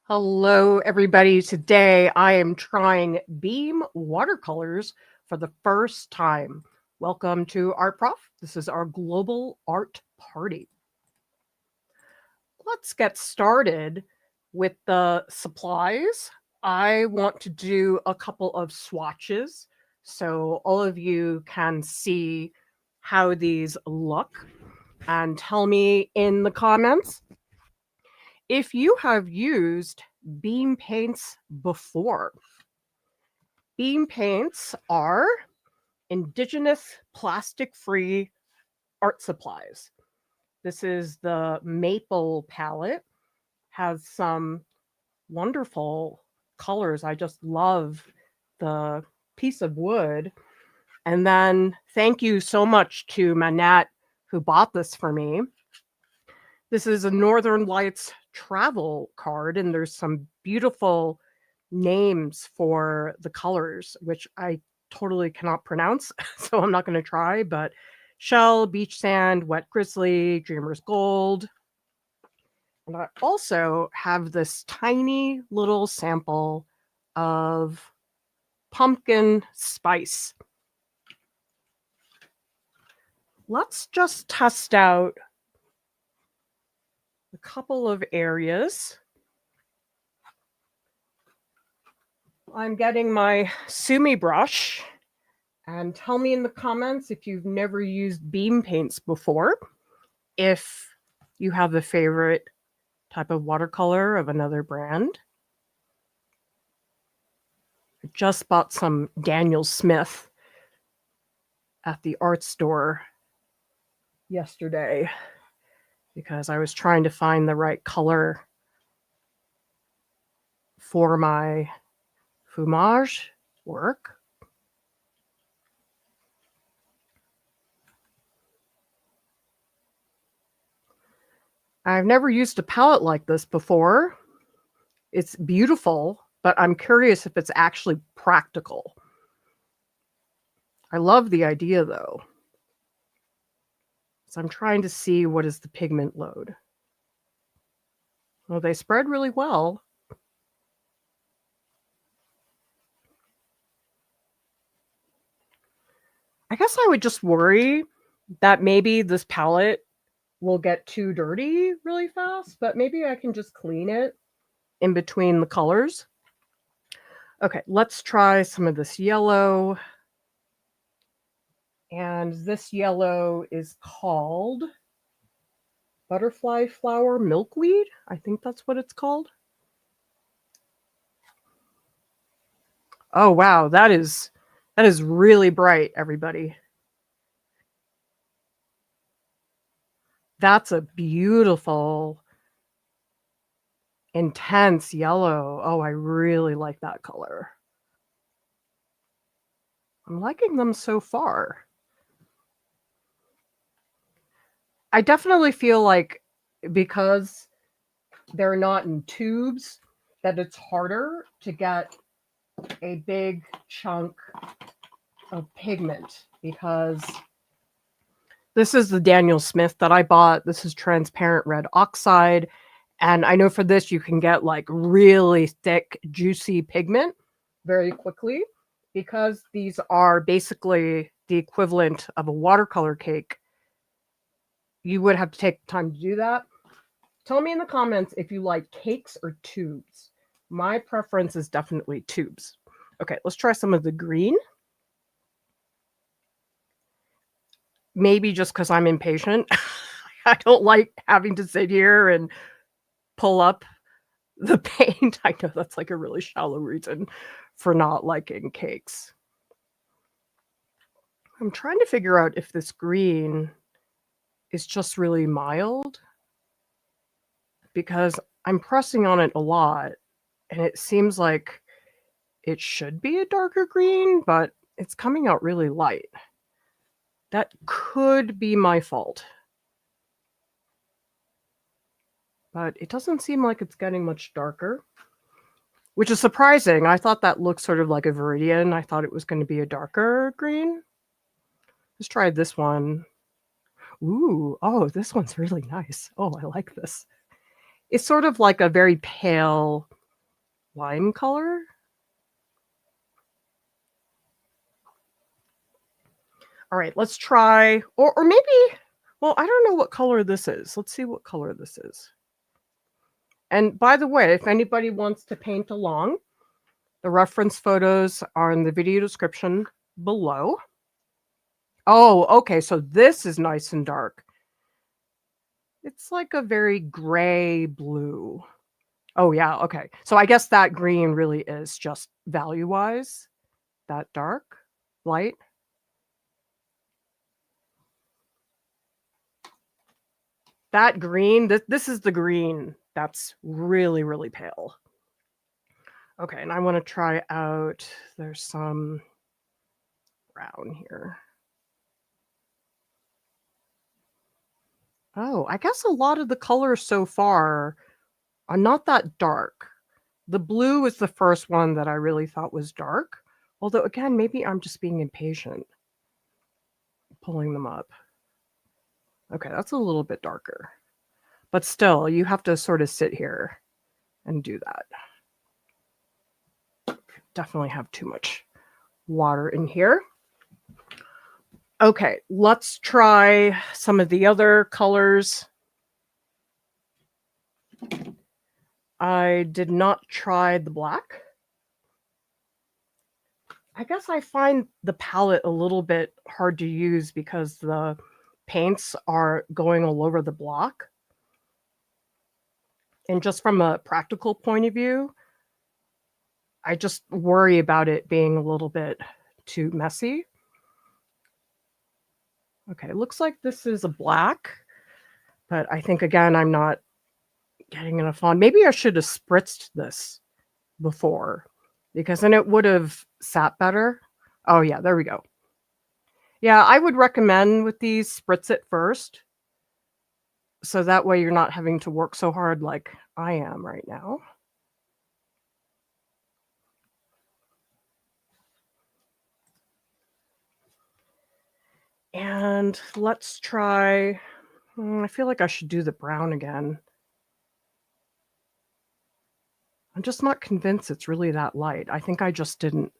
Hello, everybody. Today I am trying Beam watercolors for the first time. Welcome to Art Prof. This is our global art party. Let's get started with the supplies. I want to do a couple of swatches so all of you can see how these look and tell me in the comments if you have used Beam paints before. Beam paints are Indigenous plastic-free art supplies. This is the maple palette, has some wonderful colors. I just love the piece of wood. And then thank you so much to Manette who bought this for me. This is a Northern Lights travel card, and there's some beautiful names for the colors, which I totally cannot pronounce, so I'm not going to try, but Shell, Beach Sand, Wet Grizzly, Dreamer's Gold. And I also have this tiny little sample of pumpkin spice. Let's just test out a couple of areas. I'm getting my Sumi brush, and tell me in the comments if you've never used Beam paints before, if you have a favorite type of watercolor of another brand. I just bought some Daniel Smith at the art store yesterday because I was trying to find the right color for my fumage work. I've never used a palette like this before. It's beautiful, but I'm curious if it's actually practical. I love the idea though. So I'm trying to see what is the pigment load. Well, they spread really well. I guess I would just worry that maybe this palette will get too dirty really fast, but maybe I can just clean it in between the colors. Okay, let's try some of this yellow. And this yellow is called Butterfly Flower Milkweed. I think that's what it's called. Oh, wow, that is really bright, everybody. That's a beautiful, intense yellow. Oh, I really like that color. I'm liking them so far. I definitely feel like because they're not in tubes, that it's harder to get a big chunk of pigment, because this is the Daniel Smith that I bought. This is transparent red oxide. And I know for this, you can get like really thick, juicy pigment very quickly, because these are basically the equivalent of a watercolor cake. You would have to take time to do that. Tell me in the comments if you like cakes or tubes. My preference is definitely tubes. Okay, let's try some of the green. Maybe just because I'm impatient. I don't like having to sit here and pull up the paint. I know that's like a really shallow reason for not liking cakes. I'm trying to figure out if this green is just really mild, because I'm pressing on it a lot and it seems like it should be a darker green, but it's coming out really light. That could be my fault. But it doesn't seem like it's getting much darker, which is surprising. I thought that looked sort of like a Viridian. I thought it was going to be a darker green. Let's try this one. Ooh, oh, this one's really nice. Oh, I like this. It's sort of like a very pale lime color. All right, let's try, or maybe, well, I don't know what color this is. Let's see what color this is. And by the way, if anybody wants to paint along, the reference photos are in the video description below. Oh, okay, so this is nice and dark. It's like a very gray blue. Oh, yeah, okay. So I guess that green really is just value-wise, that dark, light. That green, this is the green that's really, really pale. Okay, and I want to try out, there's some brown here. Oh, I guess a lot of the colors so far are not that dark. The blue is the first one that I really thought was dark. Although, again, maybe I'm just being impatient. Pulling them up. Okay, that's a little bit darker. But still, you have to sort of sit here and do that. Definitely have too much water in here. Okay, let's try some of the other colors. I did not try the black. I guess I find the palette a little bit hard to use because the paints are going all over the block. And just from a practical point of view, I just worry about it being a little bit too messy. Okay, it looks like this is a black, but I think, again, I'm not getting enough on. Maybe I should have spritzed this before, because then it would have sat better. Oh, yeah, there we go. Yeah, I would recommend with these, spritz it first. So that way you're not having to work so hard like I am right now. And let's try, I feel like I should do the brown again. I'm just not convinced it's really that light. I think I just didn't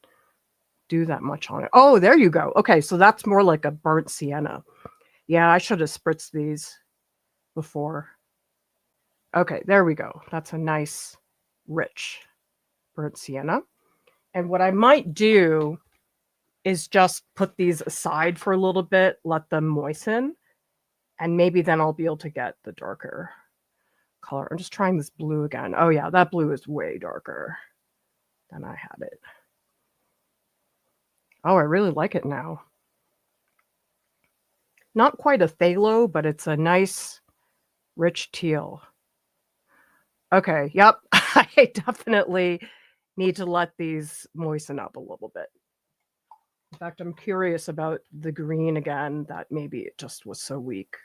do that much on it. Oh, there you go. Okay, so that's more like a burnt sienna. Yeah, I should have spritzed these before. Okay, there we go. That's a nice, rich burnt sienna. And what I might do is just put these aside for a little bit, let them moisten, and maybe then I'll be able to get the darker color. I'm just trying this blue again. Oh yeah, that blue is way darker than I had it. Oh, I really like it now. Not quite a phthalo, but it's a nice, rich teal. Okay, yep. I definitely need to let these moisten up a little bit. In fact, I'm curious about the green again, that maybe it just was so weak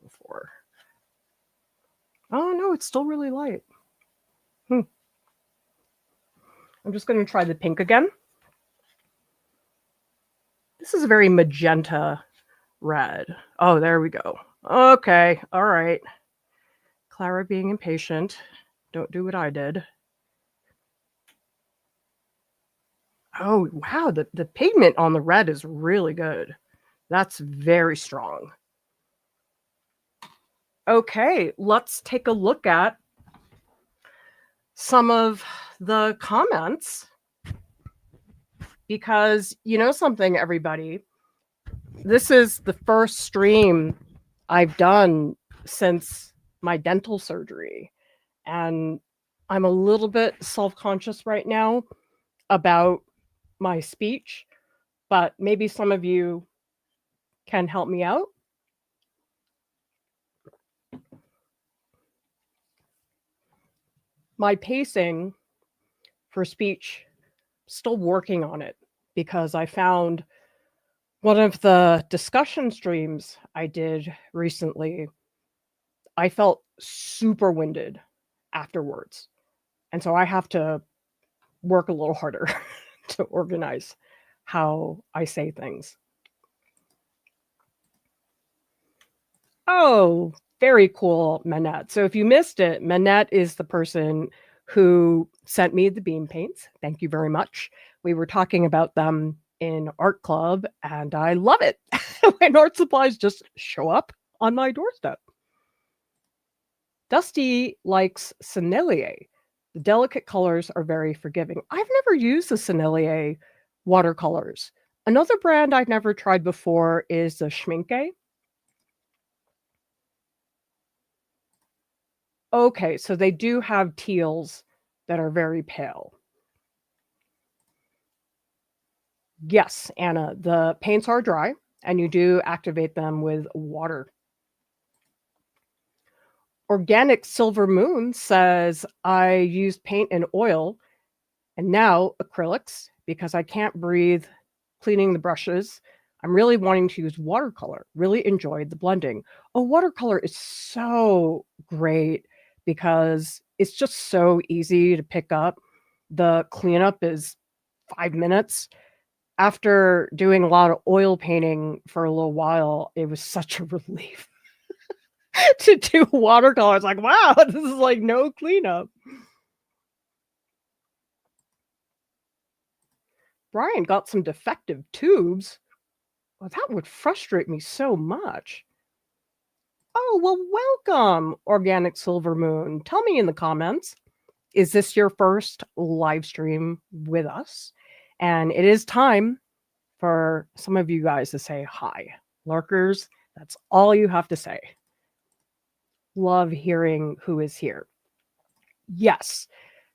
before. Oh no, it's still really light. I'm just going to try the pink again. This is a very magenta red. Oh, there we go. Okay, all right. Clara being impatient. Don't do what I did. Oh, wow, the pigment on the red is really good. That's very strong. Okay, let's take a look at some of the comments. Because you know something, everybody, this is the first stream I've done since my dental surgery. And I'm a little bit self-conscious right now about my speech, but maybe some of you can help me out. My pacing for speech, still working on it, because I found one of the discussion streams I did recently, I felt super winded afterwards. And so I have to work a little harder to organize how I say things. Oh, very cool, Manette. So if you missed it, Manette is the person who sent me the beam paints. Thank you very much. We were talking about them in art club, and I love it when art supplies just show up on my doorstep. Dusty likes Sennelier. The delicate colors are very forgiving. I've never used the Sennelier watercolors. Another brand I've never tried before is the Schminke. Okay, so they do have teals that are very pale. Yes, Anna, the paints are dry, and you do activate them with water. Organic Silver Moon says, I used paint and oil and now acrylics because I can't breathe cleaning the brushes. I'm really wanting to use watercolor. Really enjoyed the blending. Oh, watercolor is so great because it's just so easy to pick up. The cleanup is 5 minutes. After doing a lot of oil painting for a little while, it was such a relief to do watercolor. It's like, wow, this is like no cleanup. Brian got some defective tubes. Well, that would frustrate me so much. Oh, well, welcome, Organic Silver Moon. Tell me in the comments, is this your first live stream with us? And it is time for some of you guys to say hi. Lurkers, that's all you have to say. Love hearing who is here. Yes,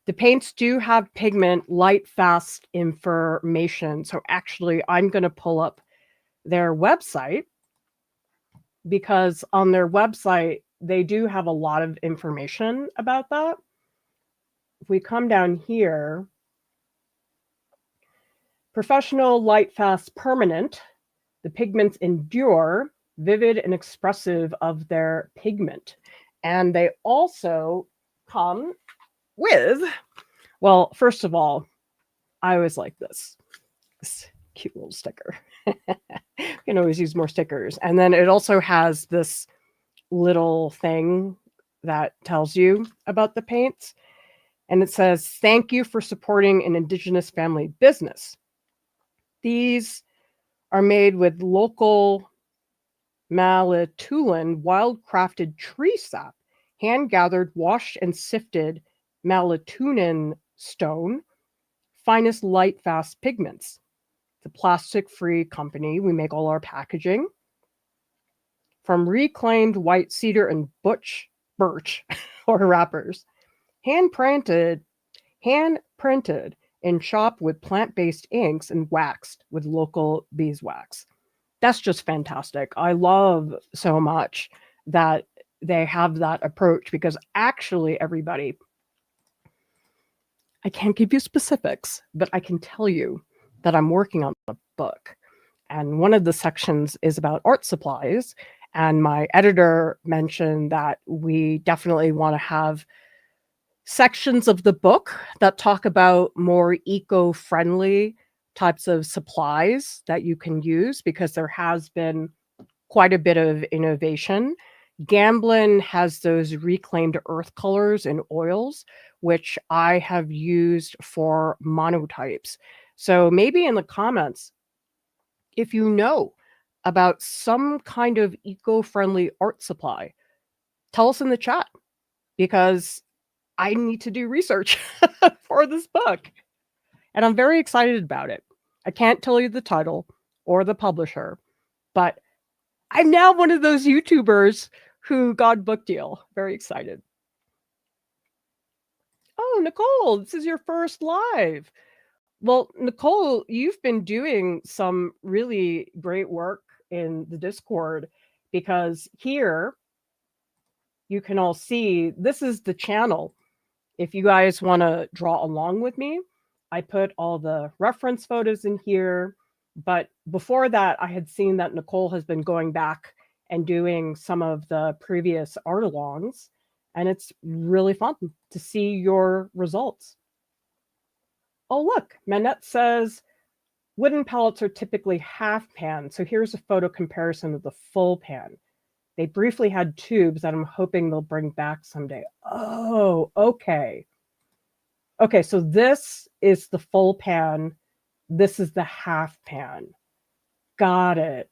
the paints do have pigment lightfast information. So actually, I'm going to pull up their website because on their website, they do have a lot of information about that. If we come down here, professional, lightfast, permanent, the pigments endure, vivid and expressive of their pigment. And they also come with, well, first of all, I always like this cute little sticker. You can always use more stickers. And then it also has this little thing that tells you about the paints. And it says, thank you for supporting an Indigenous family business. These are made with local Malatulan wild-crafted tree sap, hand-gathered, washed, and sifted Malatunan stone, finest light-fast pigments. It's a plastic-free company. We make all our packaging from reclaimed white cedar and birch or wrappers, hand-printed and chopped with plant-based inks and waxed with local beeswax. That's just fantastic. I love so much that they have that approach because actually, everybody, I can't give you specifics, but I can tell you that I'm working on a book. And one of the sections is about art supplies. And my editor mentioned that we definitely want to have sections of the book that talk about more eco-friendly types of supplies that you can use because there has been quite a bit of innovation. Gamblin has those reclaimed earth colors and oils, which I have used for monotypes. So maybe in the comments, if you know about some kind of eco-friendly art supply, tell us in the chat because I need to do research for this book. And I'm very excited about it. I can't tell you the title or the publisher, but I'm now one of those YouTubers who got a book deal. Very excited. Oh, Nicole, this is your first live. Well, Nicole, you've been doing some really great work in the Discord because here you can all see this is the channel. If you guys want to draw along with me, I put all the reference photos in here. But before that, I had seen that Nicole has been going back and doing some of the previous art alongs. And it's really fun to see your results. Oh, look, Manette says wooden palettes are typically half pan. So here's a photo comparison of the full pan. They briefly had tubes that I'm hoping they'll bring back someday. Oh, okay. Okay, so this is the full pan. This is the half pan. Got it.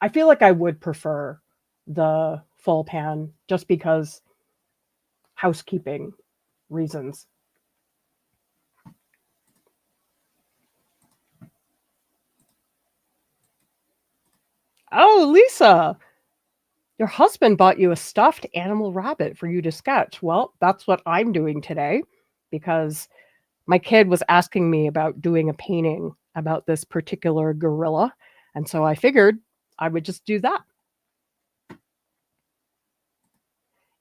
I feel like I would prefer the full pan just because housekeeping reasons. Oh, Lisa, your husband bought you a stuffed animal rabbit for you to sketch. Well, that's what I'm doing today because my kid was asking me about doing a painting about this particular gorilla. And so I figured I would just do that.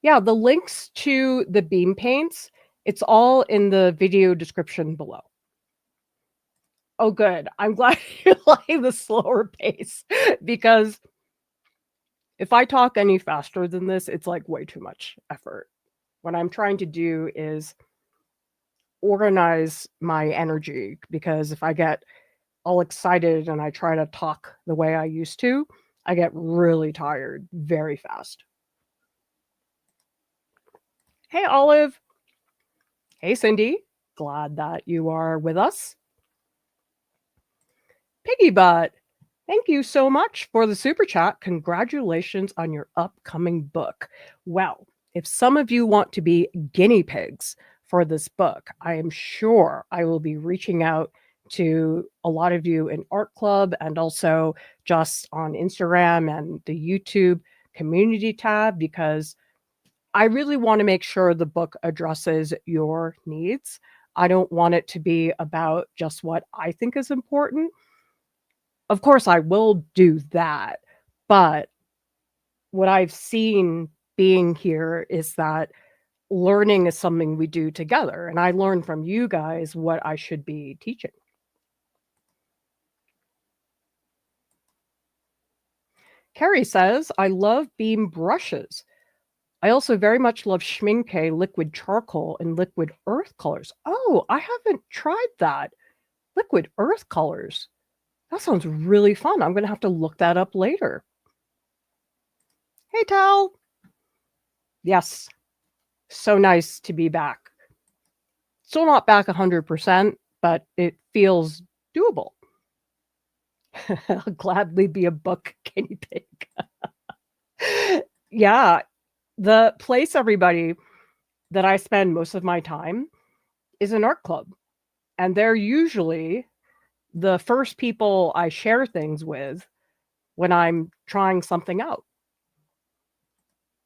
Yeah, the links to the beam paints, it's all in the video description below. Oh, good. I'm glad you like the slower pace because if I talk any faster than this, it's like way too much effort. What I'm trying to do is organize my energy because if I get all excited and I try to talk the way I used to, I get really tired very fast. Hey, Olive. Hey, Cindy. Glad that you are with us. Piggy Butt, thank you so much for the super chat. Congratulations on your upcoming book. Well, if some of you want to be guinea pigs for this book, I am sure I will be reaching out to a lot of you in Art Club and also just on Instagram and the YouTube community tab because I really want to make sure the book addresses your needs. I don't want it to be about just what I think is important. Of course, I will do that, but what I've seen being here is that learning is something we do together, and I learn from you guys what I should be teaching. Carrie says, I love beam brushes. I also very much love Schmincke liquid charcoal and liquid earth colors. Oh, I haven't tried that. Liquid earth colors. That sounds really fun. I'm going to have to look that up later. Hey, Tal. Yes, so nice to be back. Still not back 100%, but it feels doable. I'll gladly be a book guinea pig. Yeah, the place, everybody, that I spend most of my time is an art club. And they're usually the first people I share things with when I'm trying something out.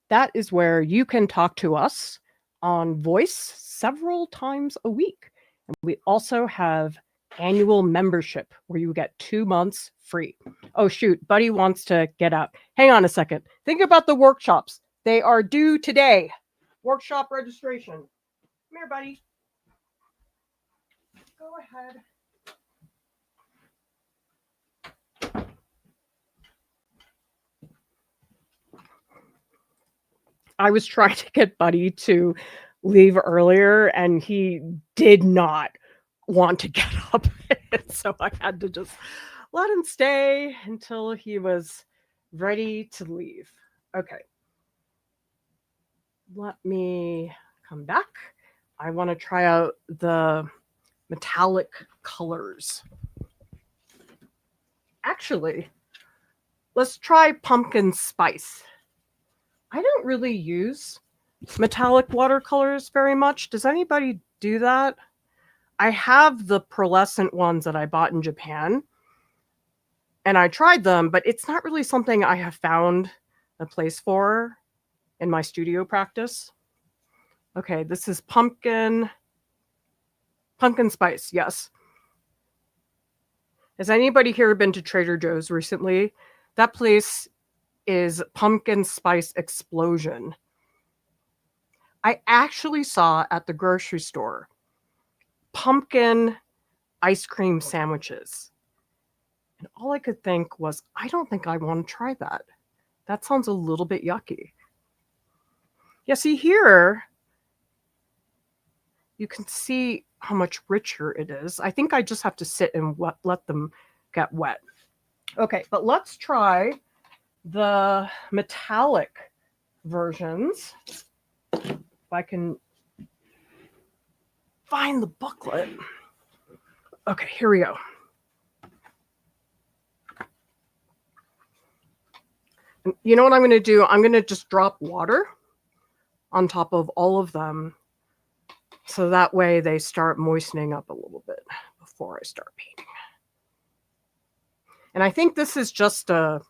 That is where you can talk to us on voice several times a week. And we also have annual membership where you get 2 months free. Oh, shoot. Buddy wants to get up. Hang on a second. Think about the workshops. They are due today. Workshop registration. Come here, buddy. Go ahead. I was trying to get Buddy to leave earlier, and he did not want to get up. So I had to just let him stay until he was ready to leave. Okay. Let me come back. I want to try out the metallic colors. Actually, let's try pumpkin spice. I don't really use metallic watercolors very much. Does anybody do that? I have the pearlescent ones that I bought in Japan, and I tried them, but it's not really something I have found a place for in my studio practice. Okay, this is pumpkin spice, yes. Has anybody here been to Trader Joe's recently? That place is Pumpkin Spice Explosion. I actually saw at the grocery store pumpkin ice cream sandwiches. And all I could think was, I don't think I want to try that. That sounds a little bit yucky. Yeah, see here, you can see how much richer it is. I think I just have to sit and let them get wet. Okay, but let's try the metallic versions. If I can find the booklet. Okay, here we go. And you know what I'm going to do? I'm going to just drop water on top of all of them, so that way they start moistening up a little bit before I start painting. And I think this is just a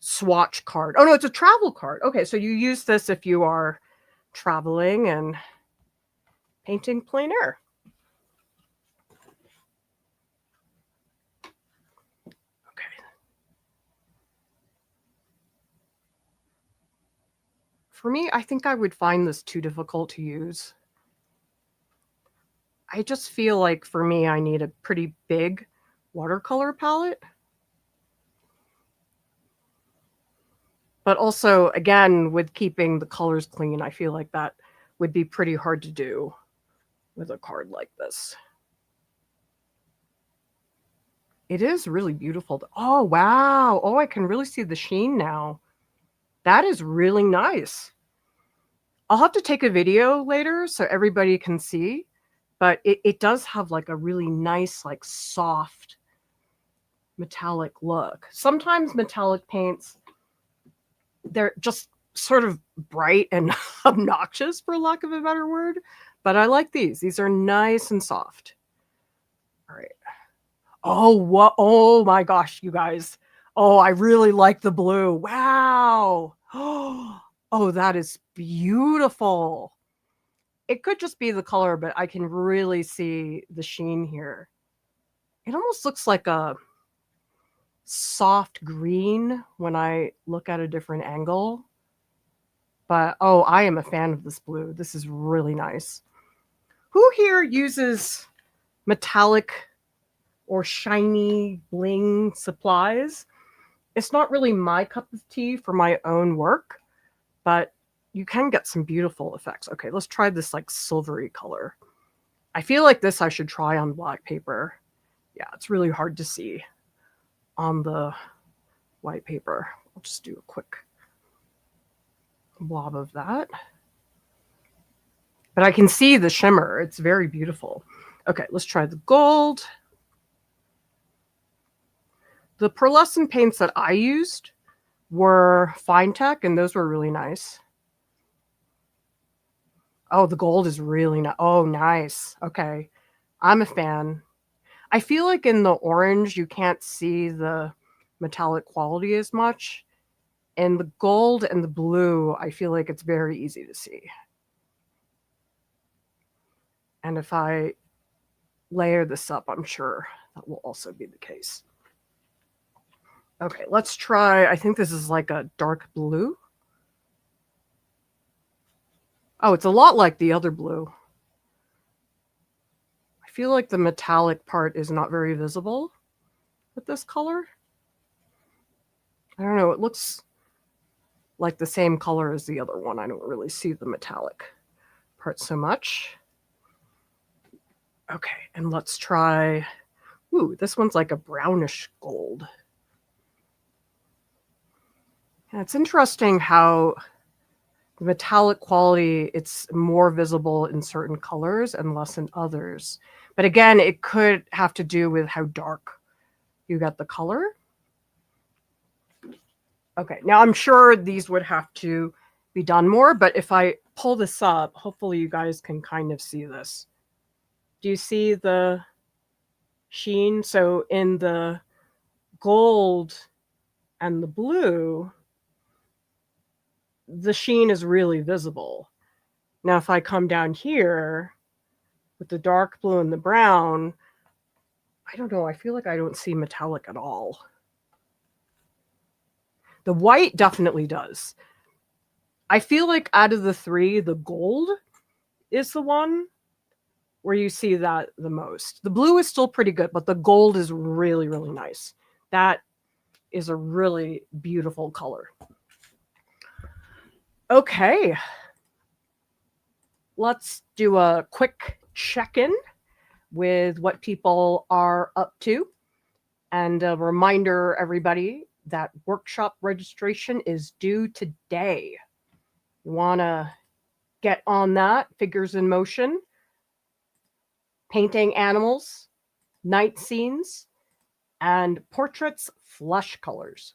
swatch card. Oh no, it's a travel card. Okay, so you use this if you are traveling and painting plein air. Okay. For me, I think I would find this too difficult to use. I just feel like for me, I need a pretty big watercolor palette. But also, again, with keeping the colors clean, I feel like that would be pretty hard to do with a card like this. It is really beautiful. Oh, wow. Oh, I can really see the sheen now. That is really nice. I'll have to take a video later so everybody can see, but it does have like a really nice, like soft metallic look. Sometimes metallic paints, they're just sort of bright and obnoxious, for lack of a better word, but I like these. These are nice and soft. All right. Oh, what? Oh my gosh, you guys. Oh, I really like the blue. Wow. Oh, that is beautiful. It could just be the color, but I can really see the sheen here. It almost looks like a soft green when I look at a different angle. But, oh, I am a fan of this blue. This is really nice. Who here uses metallic or shiny bling supplies? It's not really my cup of tea for my own work, but you can get some beautiful effects. Okay, let's try this like silvery color. I feel like this I should try on black paper. Yeah, it's really hard to see on the white paper. I'll just do a quick blob of that. But I can see the shimmer. It's very beautiful. Okay, let's try the gold. The pearlescent paints that I used were Fine Tech, and those were really nice. Oh, the gold is really nice. Oh, nice. Okay, I'm a fan. I feel like in the orange, you can't see the metallic quality as much. And the gold and the blue, I feel like it's very easy to see. And if I layer this up, I'm sure that will also be the case. Okay, let's try, I think this is like a dark blue. Oh, it's a lot like the other blue. I feel like the metallic part is not very visible with this color. I don't know, it looks like the same color as the other one. I don't really see the metallic part so much. Okay, and let's try, ooh, this one's like a brownish gold. And it's interesting how the metallic quality, it's more visible in certain colors and less in others. But again, it could have to do with how dark you get the color. Okay, now I'm sure these would have to be done more, but if I pull this up, hopefully you guys can kind of see this. Do you see the sheen? So in the gold and the blue, the sheen is really visible. Now, if I come down here with the dark blue and the brown, I don't know, I feel like I don't see metallic at all. The white definitely does. I feel like out of the three, the gold is the one where you see that the most. The blue is still pretty good, but the gold is really, really nice. That is a really beautiful color. Okay. Let's do a quick check-in with what people are up to. And a reminder, everybody, that workshop registration is due today. You want to get on that, Figures in Motion. painting animals, night scenes, and portraits flush colors.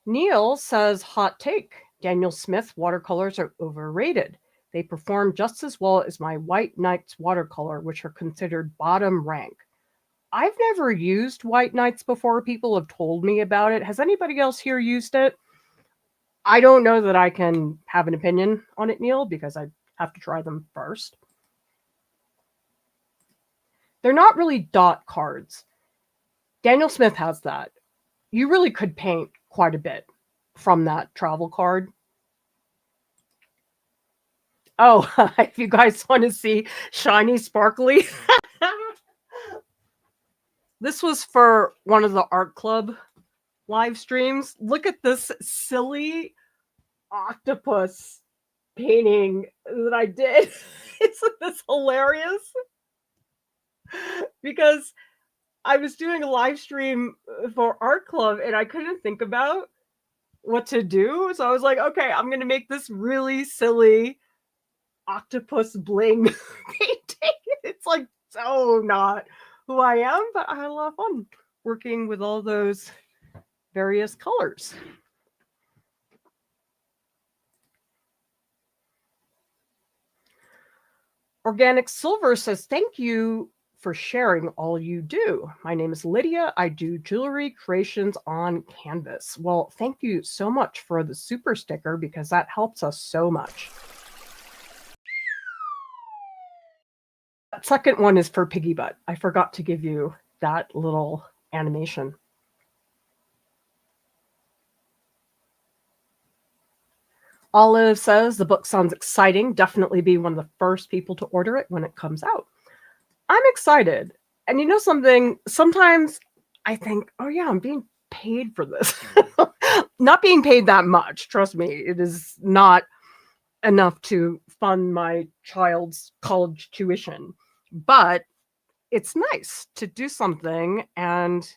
Neil says, hot take. Daniel Smith watercolors are overrated. They perform just as well as my White Nights watercolor, which are considered bottom rank. I've never used White Nights before. People have told me about it. Has anybody else here used it? I don't know that I can have an opinion on it, Neil, because I have to try them first. They're not really dot cards. Daniel Smith has that. You really could paint quite a bit from that travel card. Oh, if you guys want to see shiny, sparkly. This was for one of the art club live streams. Look at this silly octopus painting that I did. Isn't this hilarious? Because I was doing a live stream for art club and I couldn't think about what to do. So I was like, okay, I'm going to make this really silly octopus bling painting. It's like so not who I am, but I had a lot of fun working with all those various colors. Organic Silver says, thank you for sharing all you do. My name is Lydia. I do jewelry creations on canvas. Well, thank you so much for the super sticker because that helps us so much. That second one is for Piggy Butt. I forgot to give you that little animation. Olive says the book sounds exciting. Definitely be one of the first people to order it when it comes out. I'm excited. And you know something? Sometimes I think, oh yeah, I'm being paid for this. Not being paid that much. Trust me, it is not enough to fund my child's college tuition. But it's nice to do something and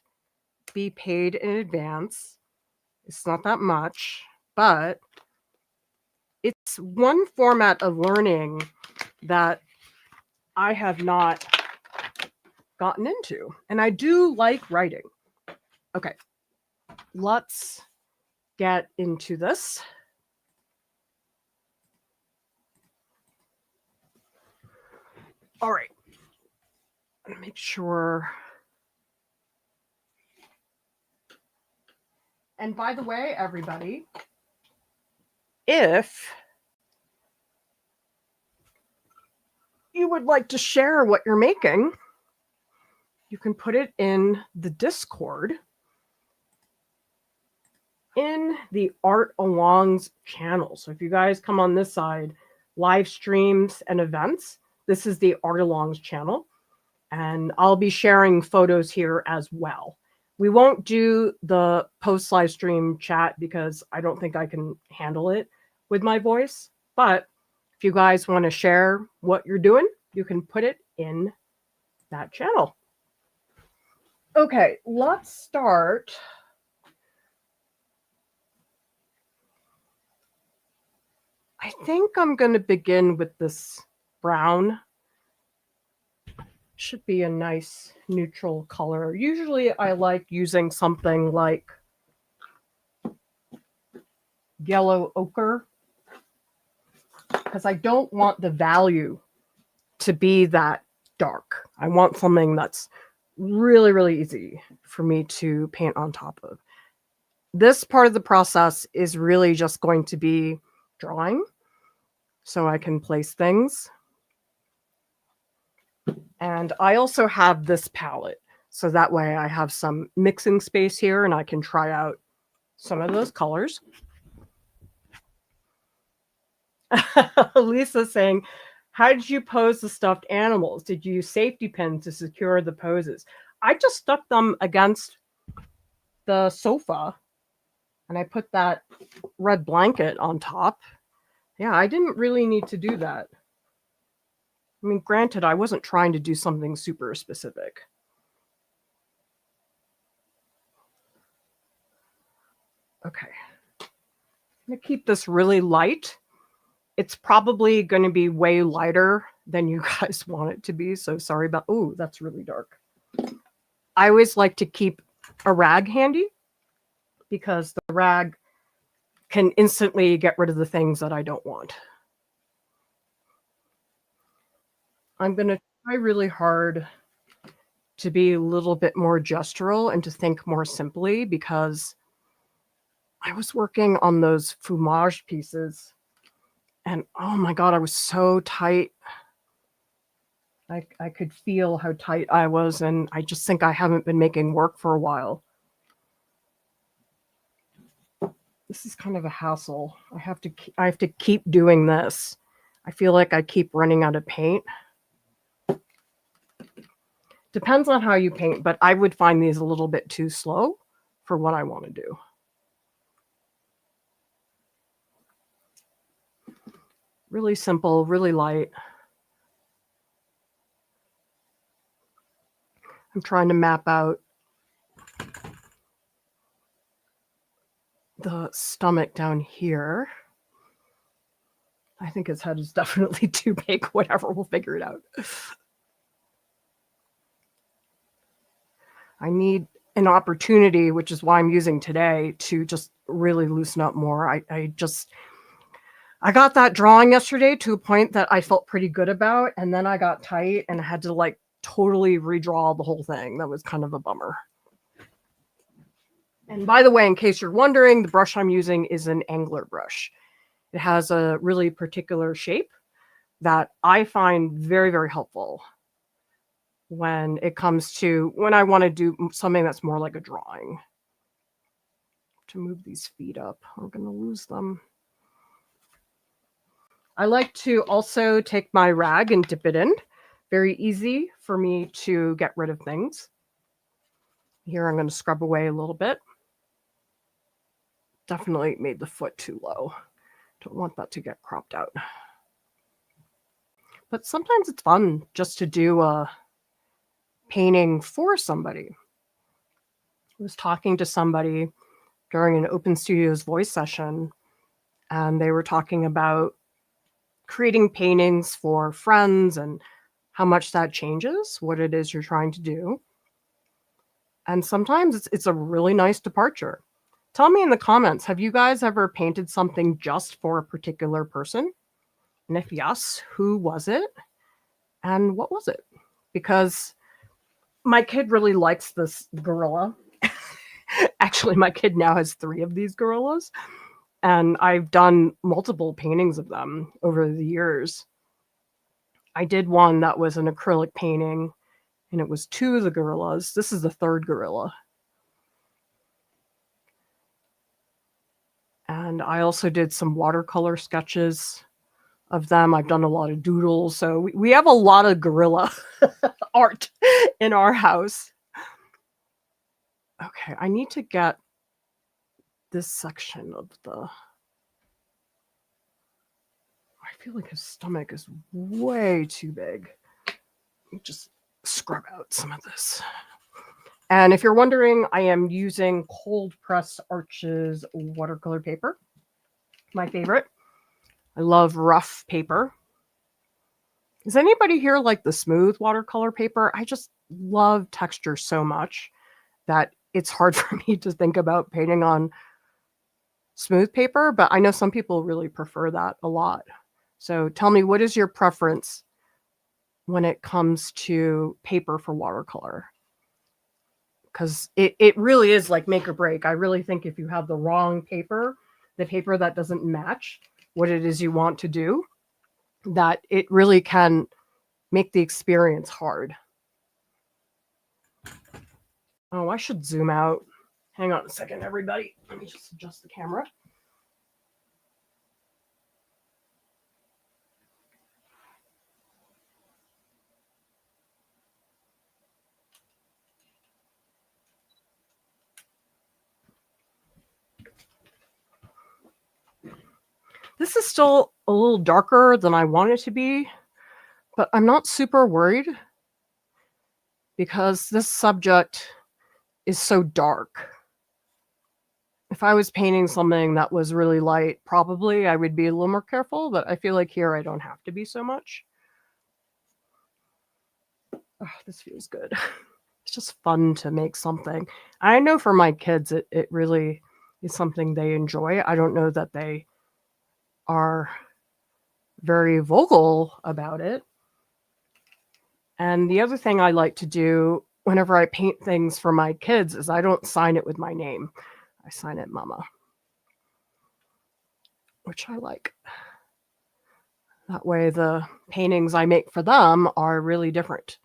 be paid in advance. It's not that much, but it's one format of learning that I have not gotten into. And I do like writing. Okay, let's get into this. All right. I'm going to make sure. And by the way, everybody, if you would like to share what you're making, you can put it in the Discord in the Art Alongs channel. So if you guys come on this side, live streams and events, this is the Art Alongs channel. And I'll be sharing photos here as well. We won't do the post live stream chat because I don't think I can handle it with my voice. But if you guys want to share what you're doing, you can put it in that channel. Okay, let's start. I think I'm going to begin with this brown. Should be a nice neutral color. Usually I like using something like yellow ochre because I don't want the value to be that dark. I want something that's really, really easy for me to paint on top of. This part of the process is really just going to be drawing so I can place things. And I also have this palette. So that way I have some mixing space here and I can try out some of those colors. Lisa saying, how did you pose the stuffed animals? Did you use safety pins to secure the poses? I just stuck them against the sofa and I put that red blanket on top. Yeah, I didn't really need to do that. I mean, granted, I wasn't trying to do something super specific. Okay. I'm going to keep this really light It's probably going to be way lighter than you guys want it to be. So sorry about, oh, that's really dark. I always like to keep a rag handy because the rag can instantly get rid of the things that I don't want. I'm going to try really hard to be a little bit more gestural and to think more simply, because I was working on those fumage pieces and oh my God, I was so tight. I could feel how tight I was, and I just think I haven't been making work for a while. This is kind of a hassle. I have to keep doing this. I feel like I keep running out of paint. Depends on how you paint, but I would find these a little bit too slow for what I want to do. Really simple, really light. I'm trying to map out the stomach down here. I think his head is definitely too big. Whatever, we'll figure it out. I need an opportunity, which is why I'm using today, to just really loosen up more. I got that drawing yesterday to a point that I felt pretty good about, and then I got tight and I had to like totally redraw the whole thing. That was kind of a bummer. And by the way, in case you're wondering, the brush I'm using is an angler brush. It has a really particular shape that I find very, very helpful when it comes to when I want to do something that's more like a drawing. To move these feet up, I'm going to lose them. I like to also take my rag and dip it in. Very easy for me to get rid of things. Here I'm going to scrub away a little bit. Definitely made the foot too low. Don't want that to get cropped out. But sometimes it's fun just to do a painting for somebody. I was talking to somebody during an Open Studios voice session, and they were talking about creating paintings for friends and how much that changes what it is you're trying to do. And sometimes it's a really nice departure. Tell me in the comments, have you guys ever painted something just for a particular person? And if yes, who was it? And what was it? Because my kid really likes this gorilla. Actually, my kid now has 3 of these gorillas. And I've done multiple paintings of them over the years. I did one that was an acrylic painting, and it was 2 of the gorillas. This is the 3rd gorilla. And I also did some watercolor sketches of them. I've done a lot of doodles. So we have a lot of gorilla art in our house. Okay, I need to get this section of the... I feel like his stomach is way too big. Let me just scrub out some of this. And if you're wondering, I am using cold press Arches watercolor paper. My favorite. I love rough paper. Does anybody here like the smooth watercolor paper? I just love texture so much that it's hard for me to think about painting on smooth paper, but I know some people really prefer that a lot. So tell me, what is your preference when it comes to paper for watercolor? Because it really is like make or break. I really think if you have the wrong paper, the paper that doesn't match what it is you want to do, that it really can make the experience hard. Oh, I should zoom out. Hang on a second, everybody. Let me just adjust the camera. This is still a little darker than I want it to be, but I'm not super worried because this subject is so dark. If I was painting something that was really light, probably I would be a little more careful, but I feel like here I don't have to be so much. Oh, this feels good. It's just fun to make something. I know for my kids, it really is something they enjoy. I don't know that they are very vocal about it. And the other thing I like to do whenever I paint things for my kids is I don't sign it with my name. I sign it Mama, which I like. That way the paintings I make for them are really different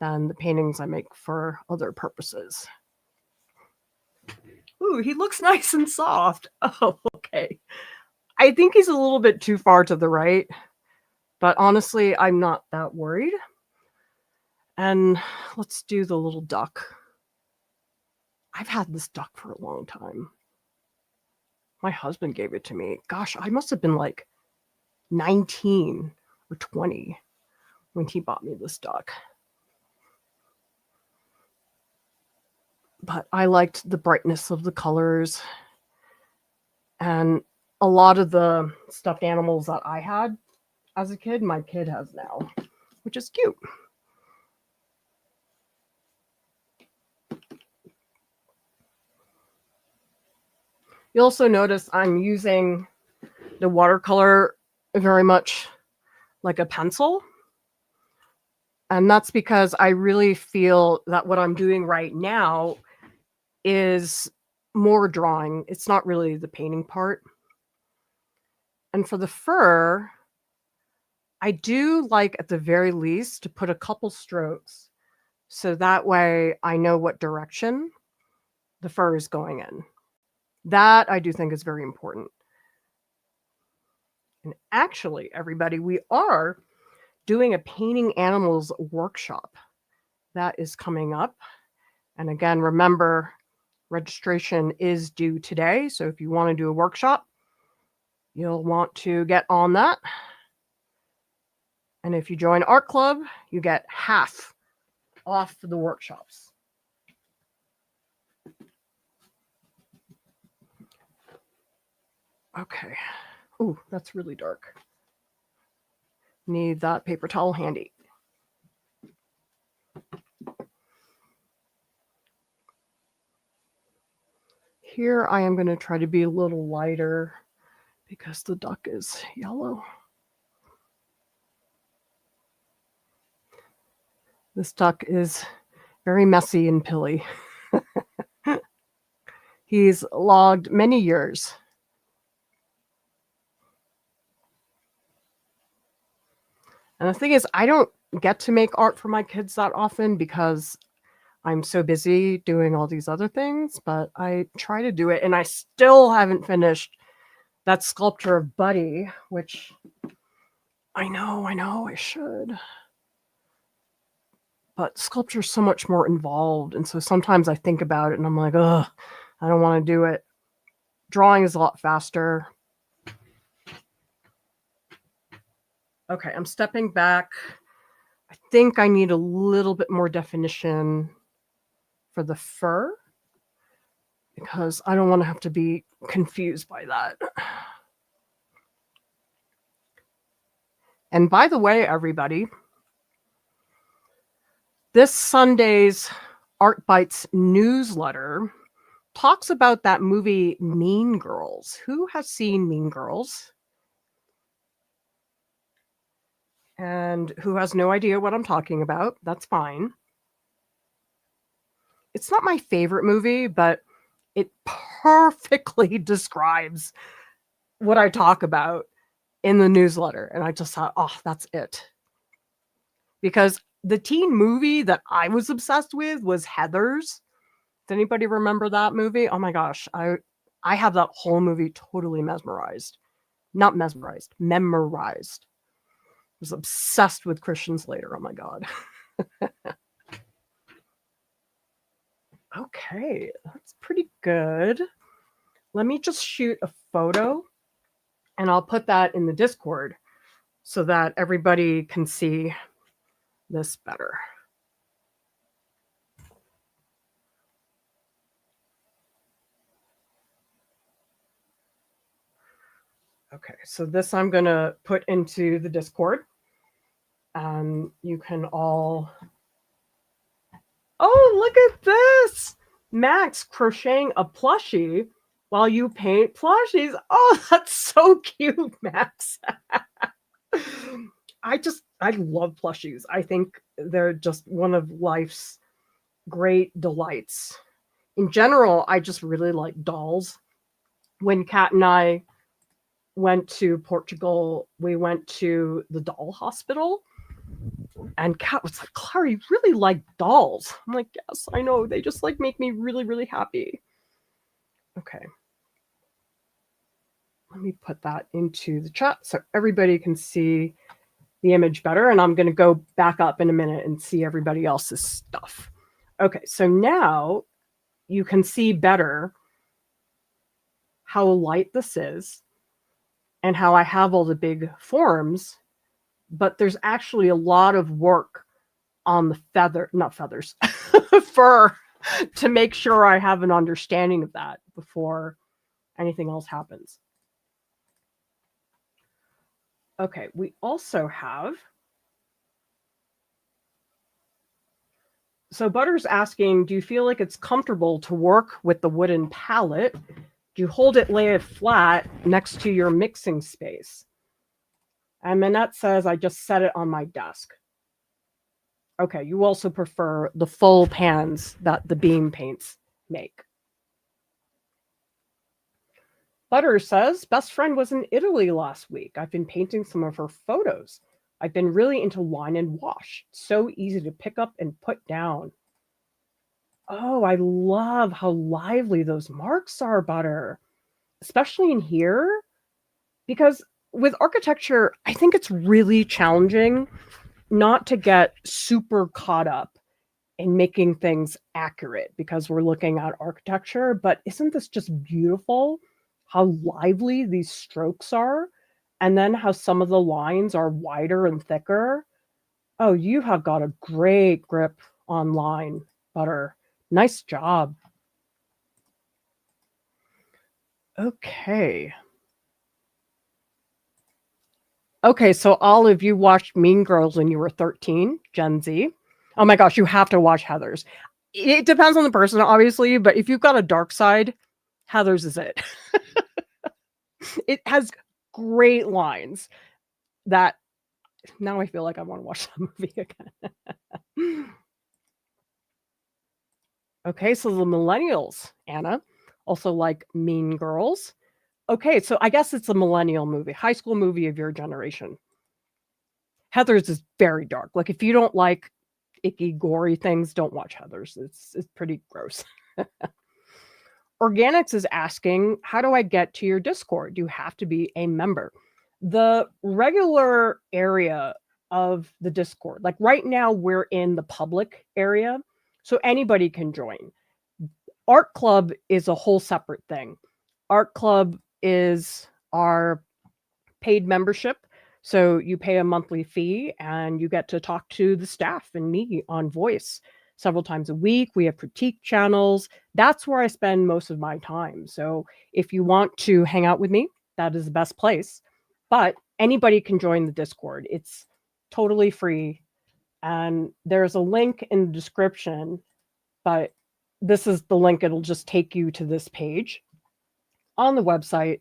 than the paintings I make for other purposes. Ooh, he looks nice and soft. Oh, okay. I think he's a little bit too far to the right, but honestly, I'm not that worried. And let's do the little duck. I've had this duck for a long time. My husband gave it to me. Gosh, I must have been like 19 or 20 when he bought me this duck. But I liked the brightness of the colors. And a lot of the stuffed animals that I had as a kid, my kid has now, which is cute. You'll also notice I'm using the watercolor very much like a pencil. And that's because I really feel that what I'm doing right now is more drawing. It's not really the painting part. And for the fur, I do like at the very least to put a couple strokes so that way I know what direction the fur is going in. That I do think is very important. And actually, everybody, we are doing a painting animals workshop that is coming up. And again, remember, registration is due today. So if you want to do a workshop, you'll want to get on that. And if you join Art Club, you get half off the workshops. Okay. Ooh, that's really dark. Need that paper towel handy. Here I am going to try to be a little lighter because the duck is yellow. This duck is very messy and pilly. He's logged many years. And the thing is, I don't get to make art for my kids that often because I'm so busy doing all these other things, but I try to do it. And I still haven't finished that sculpture of Buddy, which I know, I should. But sculpture is so much more involved. And so sometimes I think about it and I'm like, ugh, I don't want to do it. Drawing is a lot faster. Okay, I'm stepping back. I think I need a little bit more definition for the fur because I don't want to have to be confused by that. And by the way, everybody, this Sunday's Art Bites newsletter talks about that movie Mean Girls. Who has seen Mean Girls? And who has no idea what I'm talking about? That's fine. It's not my favorite movie, but it perfectly describes what I talk about in the newsletter. And I just thought, oh, that's it. Because the teen movie that I was obsessed with was Heathers. Does anybody remember that movie? Oh my gosh, I have that whole movie totally mesmerized. Not mesmerized, memorized. I was obsessed with Christian Slater. Oh my God. Okay, that's pretty good. Let me just shoot a photo and I'll put that in the Discord so that everybody can see this better. Okay, so this I'm going to put into the Discord. You can all... Oh, look at this! Max crocheting a plushie while you paint plushies. Oh, that's so cute, Max. I love plushies. I think they're just one of life's great delights. In general, I just really like dolls. When Kat and I went to Portugal, we went to the doll hospital, and Kat was like, Clara, you really like dolls. I'm like, yes, I know. They just like make me really, really happy. Okay. Let me put that into the chat so everybody can see the image better. And I'm going to go back up in a minute and see everybody else's stuff. Okay, so now you can see better how light this is and how I have all the big forms, but there's actually a lot of work on the fur, to make sure I have an understanding of that before anything else happens. Okay, we also have... So Butter's asking, do you feel like it's comfortable to work with the wooden palette? Do you hold it, lay it flat next to your mixing space? And Manette says, I just set it on my desk. Okay, you also prefer the full pans that the beam paints make. Butter says, best friend was in Italy last week. I've been painting some of her photos. I've been really into line and wash. So easy to pick up and put down. Oh, I love how lively those marks are, Butter. Especially in here. Because with architecture, I think it's really challenging not to get super caught up in making things accurate because we're looking at architecture. But isn't this just beautiful? How lively these strokes are, and then how some of the lines are wider and thicker. Oh, you have got a great grip on line, Butter. Nice job. Okay. Okay, so all of you watched Mean Girls when you were 13, Gen Z. Oh my gosh, you have to watch Heathers. It depends on the person, obviously, but if you've got a dark side, Heathers is it. It has great lines that now I feel like I want to watch that movie again. Okay, so the millennials, Anna, also like Mean Girls. Okay, so I guess it's a millennial movie, high school movie of your generation. Heathers is very dark. Like if you don't like icky, gory things, don't watch Heathers. It's pretty gross. Organics is asking, how do I get to your Discord? You have to be a member. The regular area of the Discord, like right now we're in the public area, so anybody can join. Art Club is a whole separate thing. Art Club is our paid membership. So you pay a monthly fee and you get to talk to the staff and me on voice several times a week. We have critique channels. That's where I spend most of my time. So if you want to hang out with me, that is the best place. But anybody can join the Discord. It's totally free. And there's a link in the description, but this is the link. It'll just take you to this page on the website.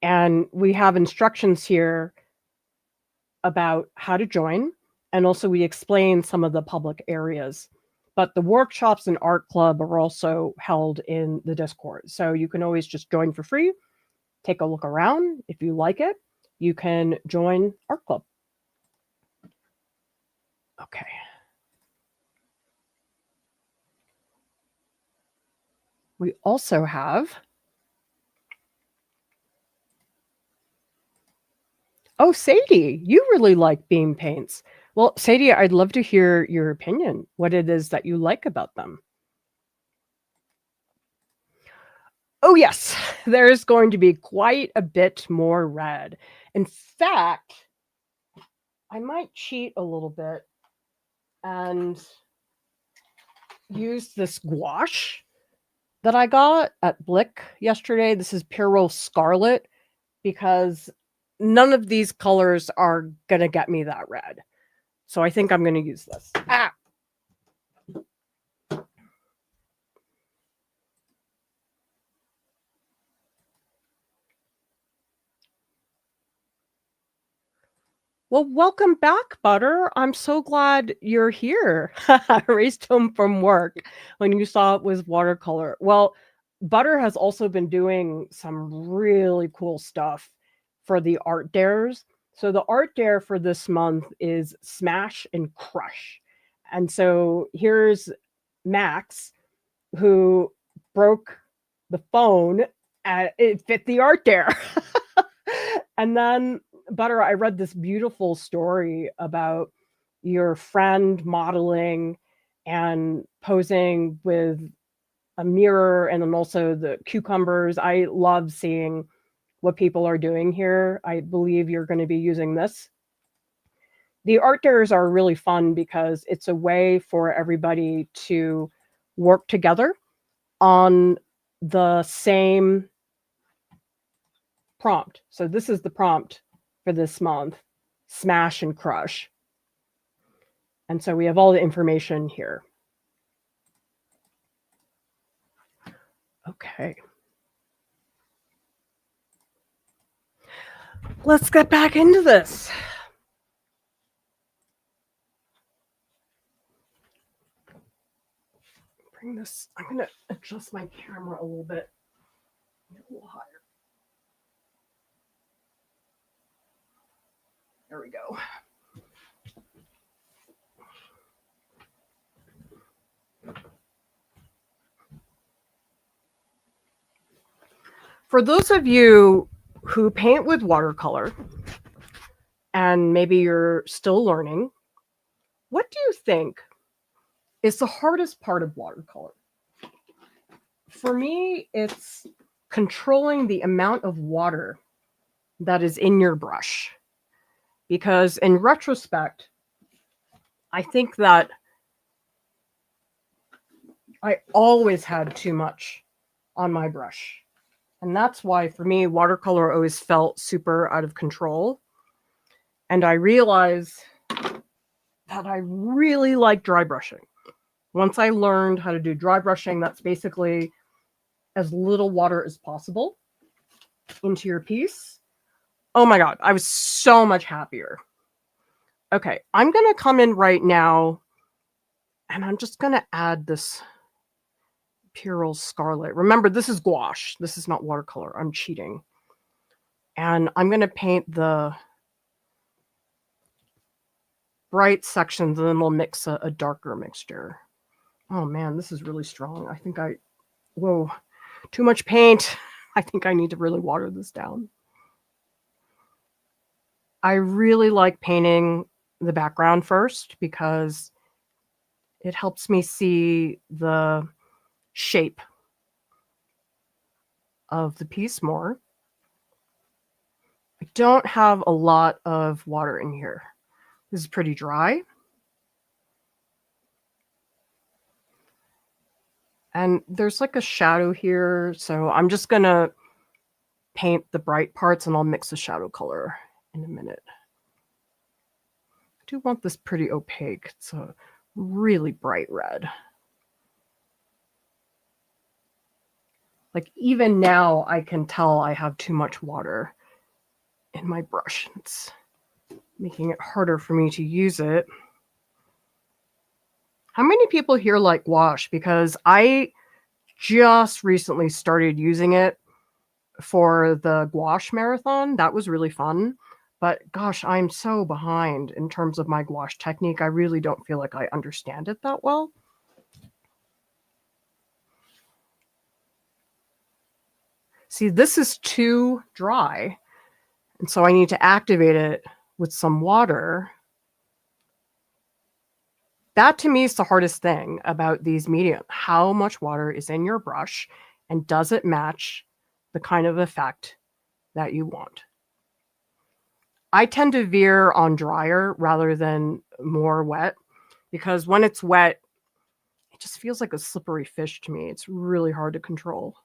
And we have instructions here about how to join. And also we explain some of the public areas. But the workshops and art club are also held in the Discord. So you can always just join for free, take a look around. If you like it, you can join art club. Okay. We also have... Oh, Sadie, you really like beam paints. Well, Sadie, I'd love to hear your opinion, what it is that you like about them. Oh, yes, there's going to be quite a bit more red. In fact, I might cheat a little bit and use this gouache that I got at Blick yesterday. This is Puro Scarlet, because none of these colors are going to get me that red. So I think I'm going to use this. Ah! Well, welcome back, Butter. I'm so glad you're here. I raced home from work when you saw it was watercolor. Well, Butter has also been doing some really cool stuff for the art dares. So the art dare for this month is smash and crush. And so here's Max, who broke the phone and it fit the art dare. And then Butter, I read this beautiful story about your friend modeling and posing with a mirror and then also the cucumbers. I love seeing what people are doing here. I believe you're going to be using this. The art dares are really fun because it's a way for everybody to work together on the same prompt. So this is the prompt for this month, smash and crush. And so we have all the information here. Okay. Let's get back into this. Bring this, I'm going to adjust my camera a little bit. Get a little higher. There we go. For those of you who paint with watercolor, and maybe you're still learning, what do you think is the hardest part of watercolor? For me, it's controlling the amount of water that is in your brush. Because in retrospect, I think that I always had too much on my brush. And that's why, for me, watercolor always felt super out of control. And I realized that I really like dry brushing. Once I learned how to do dry brushing, that's basically as little water as possible into your piece. Oh my God, I was so much happier. Okay, I'm going to come in right now and I'm just going to add this Purell Scarlet. Remember, this is gouache. This is not watercolor. I'm cheating. And I'm going to paint the bright sections and then we'll mix a darker mixture. Oh man, this is really strong. I think whoa, too much paint. I think I need to really water this down. I really like painting the background first because it helps me see the shape of the piece more. I don't have a lot of water in here. This is pretty dry. And there's like a shadow here, so I'm just going to paint the bright parts and I'll mix the shadow color in a minute. I do want this pretty opaque. It's a really bright red. Like even now I can tell I have too much water in my brush. It's making it harder for me to use it. How many people here like gouache? Because I just recently started using it for the gouache marathon. That was really fun. But gosh, I'm so behind in terms of my gouache technique. I really don't feel like I understand it that well. See, this is too dry. And so I need to activate it with some water. That to me is the hardest thing about these mediums. How much water is in your brush and does it match the kind of effect that you want? I tend to veer on drier rather than more wet because when it's wet, it just feels like a slippery fish to me. It's really hard to control.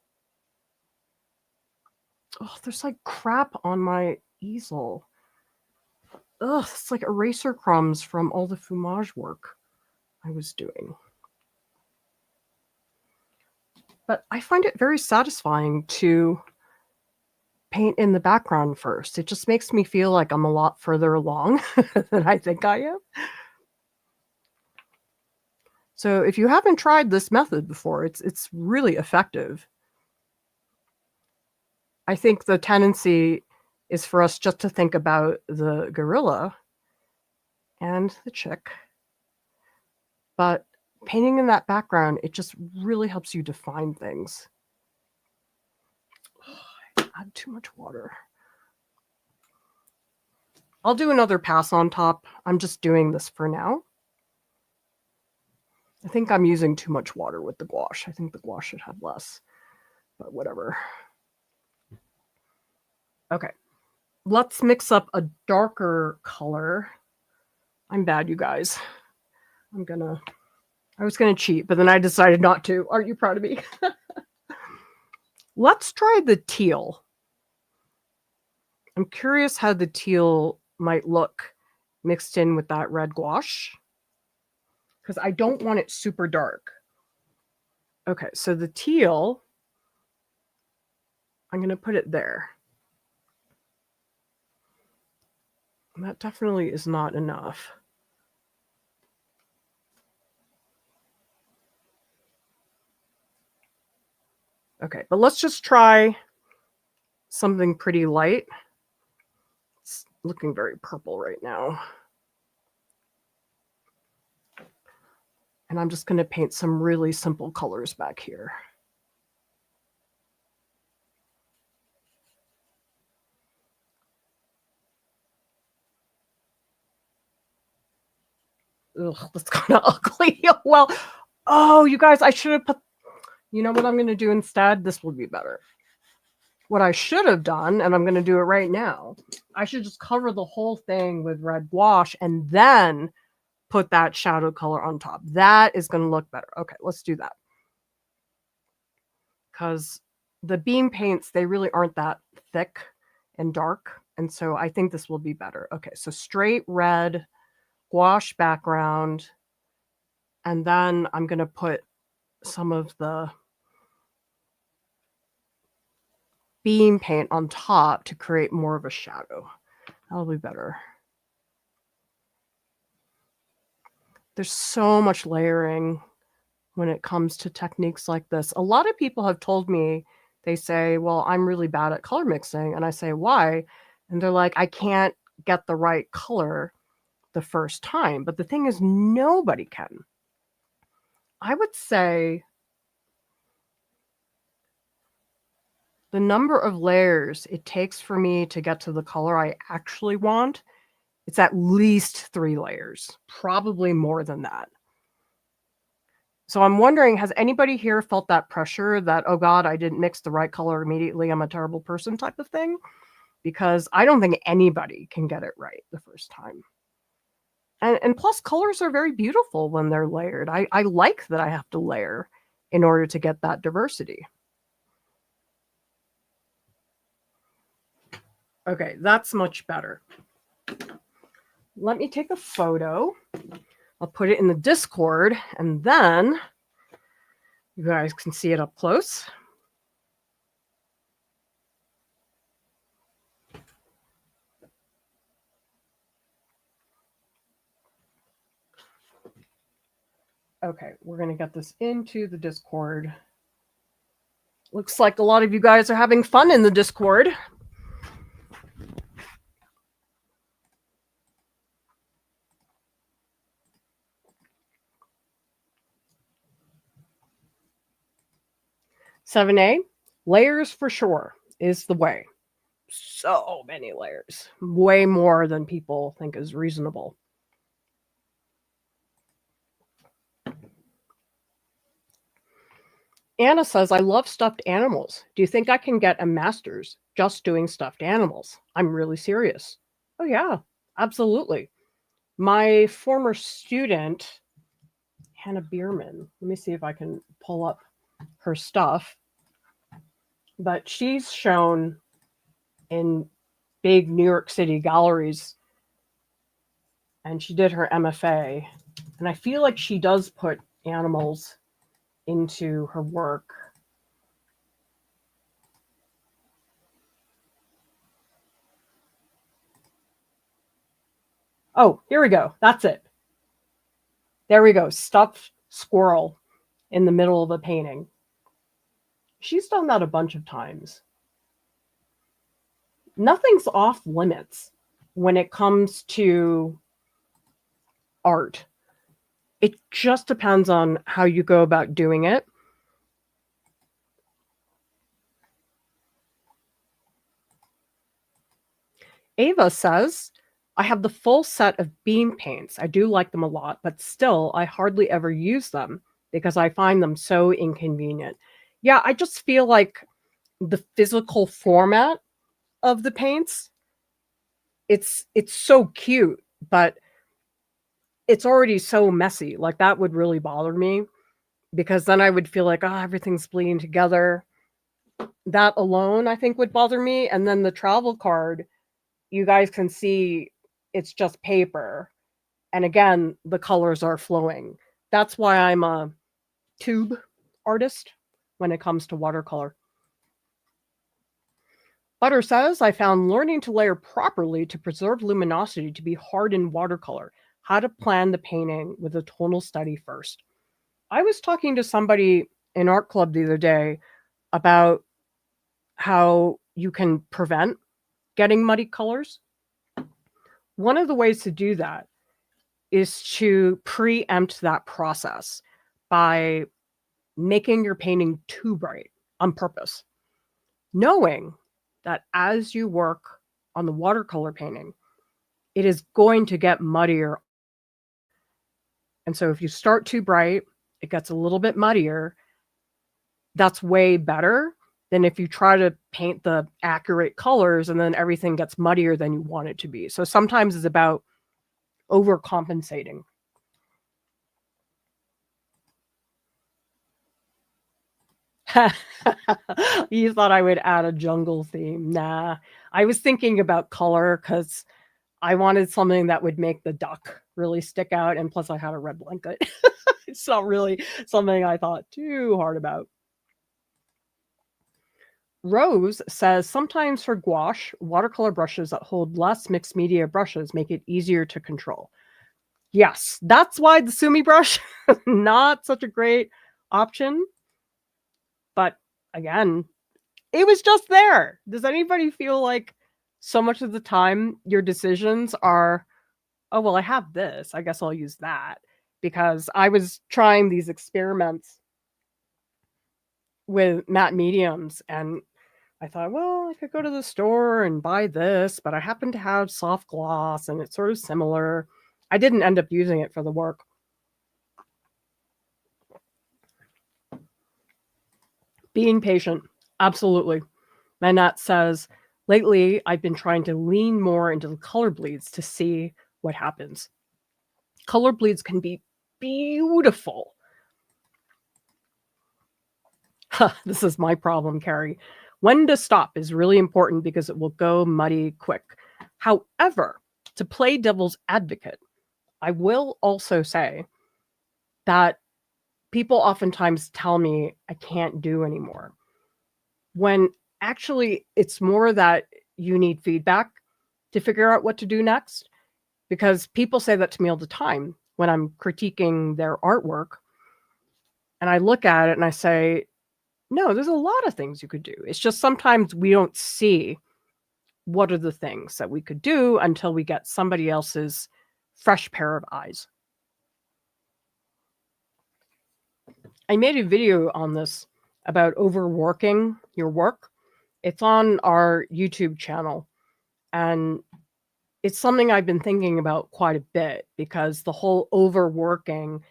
Oh, there's like crap on my easel. Ugh, it's like eraser crumbs from all the fumage work I was doing. But I find it very satisfying to paint in the background first. It just makes me feel like I'm a lot further along than I think I am. So if you haven't tried this method before, it's really effective. I think the tendency is for us just to think about the gorilla and the chick. But painting in that background, it just really helps you define things. I add too much water. I'll do another pass on top. I'm just doing this for now. I think I'm using too much water with the gouache. I think the gouache should have less, but whatever. Okay, let's mix up a darker color. I'm bad, you guys. I was gonna cheat, but then I decided not to. Aren't you proud of me? Let's try the teal. I'm curious how the teal might look mixed in with that red gouache, because I don't want it super dark. Okay, so the teal, I'm going to put it there. And that definitely is not enough. Okay, but let's just try something pretty light. It's looking very purple right now. And I'm just going to paint some really simple colors back here. Ugh, that's kind of ugly. Well, oh, you guys, I should have put, you know what I'm going to do instead? This will be better. What I should have done, and I'm going to do it right now, I should just cover the whole thing with red gouache and then put that shadow color on top. That is going to look better. Okay, let's do that. Because the beam paints, they really aren't that thick and dark. And so I think this will be better. Okay, so straight red gouache background. And then I'm going to put some of the beam paint on top to create more of a shadow. That'll be better. There's so much layering when it comes to techniques like this. A lot of people have told me, they say, well, I'm really bad at color mixing. And I say, why? And they're like, I can't get the right color the first time. But the thing is, nobody can. I would say the number of layers it takes for me to get to the color I actually want, it's at least 3 layers, probably more than that. So I'm wondering, has anybody here felt that pressure that, oh God, I didn't mix the right color immediately, I'm a terrible person type of thing? Because I don't think anybody can get it right the first time. And plus, colors are very beautiful when they're layered. I like that I have to layer in order to get that diversity. Okay, that's much better. Let me take a photo. I'll put it in the Discord, and then you guys can see it up close. Okay, we're going to get this into the Discord. Looks like a lot of you guys are having fun in the Discord. (7A), layers for sure is the way. So many layers, way more than people think is reasonable. Anna says, I love stuffed animals. Do you think I can get a master's just doing stuffed animals? I'm really serious. Oh yeah, absolutely. My former student, Hannah Bierman, let me see if I can pull up her stuff, but she's shown in big New York City galleries, and she did her MFA. And I feel like she does put animals into her work. Oh, here we go. That's it. There we go. Stuffed squirrel in the middle of a painting. She's done that a bunch of times. Nothing's off limits when it comes to art. It just depends on how you go about doing it. Ava says, I have the full set of beam paints. I do like them a lot, but still, I hardly ever use them because I find them so inconvenient. Yeah, I just feel like the physical format of the paints, it's so cute, but it's already so messy. Like, that would really bother me because then I would feel like, oh, everything's bleeding together. That alone, I think, would bother me. And then the travel card, you guys can see it's just paper. And again, the colors are flowing. That's why I'm a tube artist when it comes to watercolor. Butter says, I found learning to layer properly to preserve luminosity to be hard in watercolor. How to plan the painting with a tonal study first. I was talking to somebody in art club the other day about how you can prevent getting muddy colors. One of the ways to do that is to preempt that process by making your painting too bright on purpose, knowing that as you work on the watercolor painting, it is going to get muddier. And so if you start too bright, it gets a little bit muddier. That's way better than if you try to paint the accurate colors and then everything gets muddier than you want it to be. So sometimes it's about overcompensating. You thought I would add a jungle theme. Nah, I was thinking about color because I wanted something that would make the duck really stick out. And plus I had a red blanket. It's not really something I thought too hard about. Rose says, sometimes for gouache, watercolor brushes that hold less mixed media brushes make it easier to control. Yes, that's why the Sumi brush is not such a great option. But again, it was just there. Does anybody feel like so much of the time your decisions are, oh, well, I have this, I guess I'll use that? Because I was trying these experiments with matte mediums and I thought, well, I could go to the store and buy this, but I happen to have soft gloss and it's sort of similar. I didn't end up using it for the work. Being patient, absolutely. Manat says, lately I've been trying to lean more into the color bleeds to see what happens. Color bleeds can be beautiful. This is my problem, Carrie. When to stop is really important because it will go muddy quick. However, to play devil's advocate, I will also say that people oftentimes tell me I can't do anymore, when actually it's more that you need feedback to figure out what to do next. Because people say that to me all the time when I'm critiquing their artwork. And I look at it and I say, no, there's a lot of things you could do. It's just sometimes we don't see what are the things that we could do until we get somebody else's fresh pair of eyes. I made a video on this about overworking your work. It's on our YouTube channel. And it's something I've been thinking about quite a bit because the whole overworking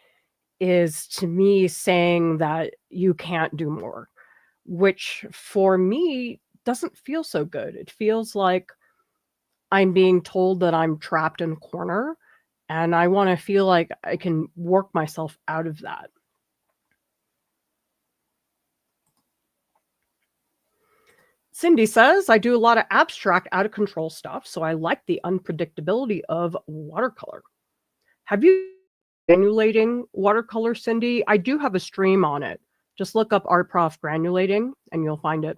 is, to me, saying that you can't do more, which for me doesn't feel so good. It feels like I'm being told that I'm trapped in a corner, and I want to feel like I can work myself out of that. Cindy says, I do a lot of abstract, out of control stuff, so I like the unpredictability of watercolor. Have you granulating watercolor, Cindy? I do have a stream on it. Just look up Art Prof granulating and you'll find it.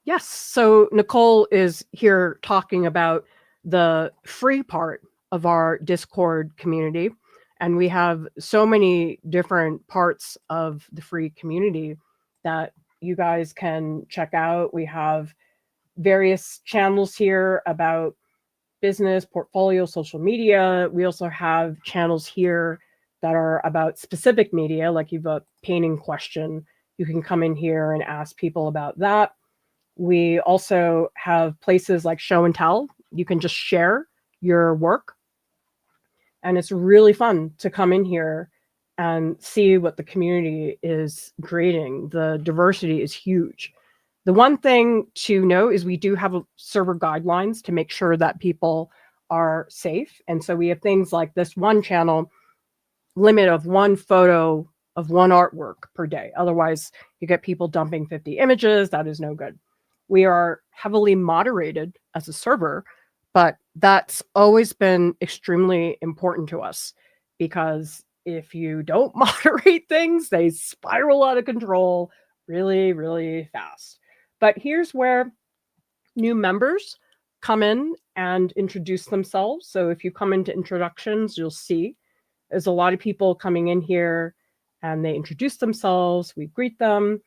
Yes, so Nicole is here talking about the free part of our Discord community. And we have so many different parts of the free community that you guys can check out. We have various channels here about business, portfolio, social media. We also have channels here that are about specific media, like you have a painting question. You can come in here and ask people about that. We also have places like Show and Tell. You can just share your work. And it's really fun to come in here and see what the community is creating. The diversity is huge. The one thing to know is we do have server guidelines to make sure that people are safe. And so we have things like this one channel, limit of one photo of one artwork per day. Otherwise, you get people dumping 50 images. That is no good. We are heavily moderated as a server, but that's always been extremely important to us, because if you don't moderate things, they spiral out of control really, really fast. But here's where new members come in and introduce themselves. So if you come into introductions, you'll see there's a lot of people coming in here and they introduce themselves, we greet them.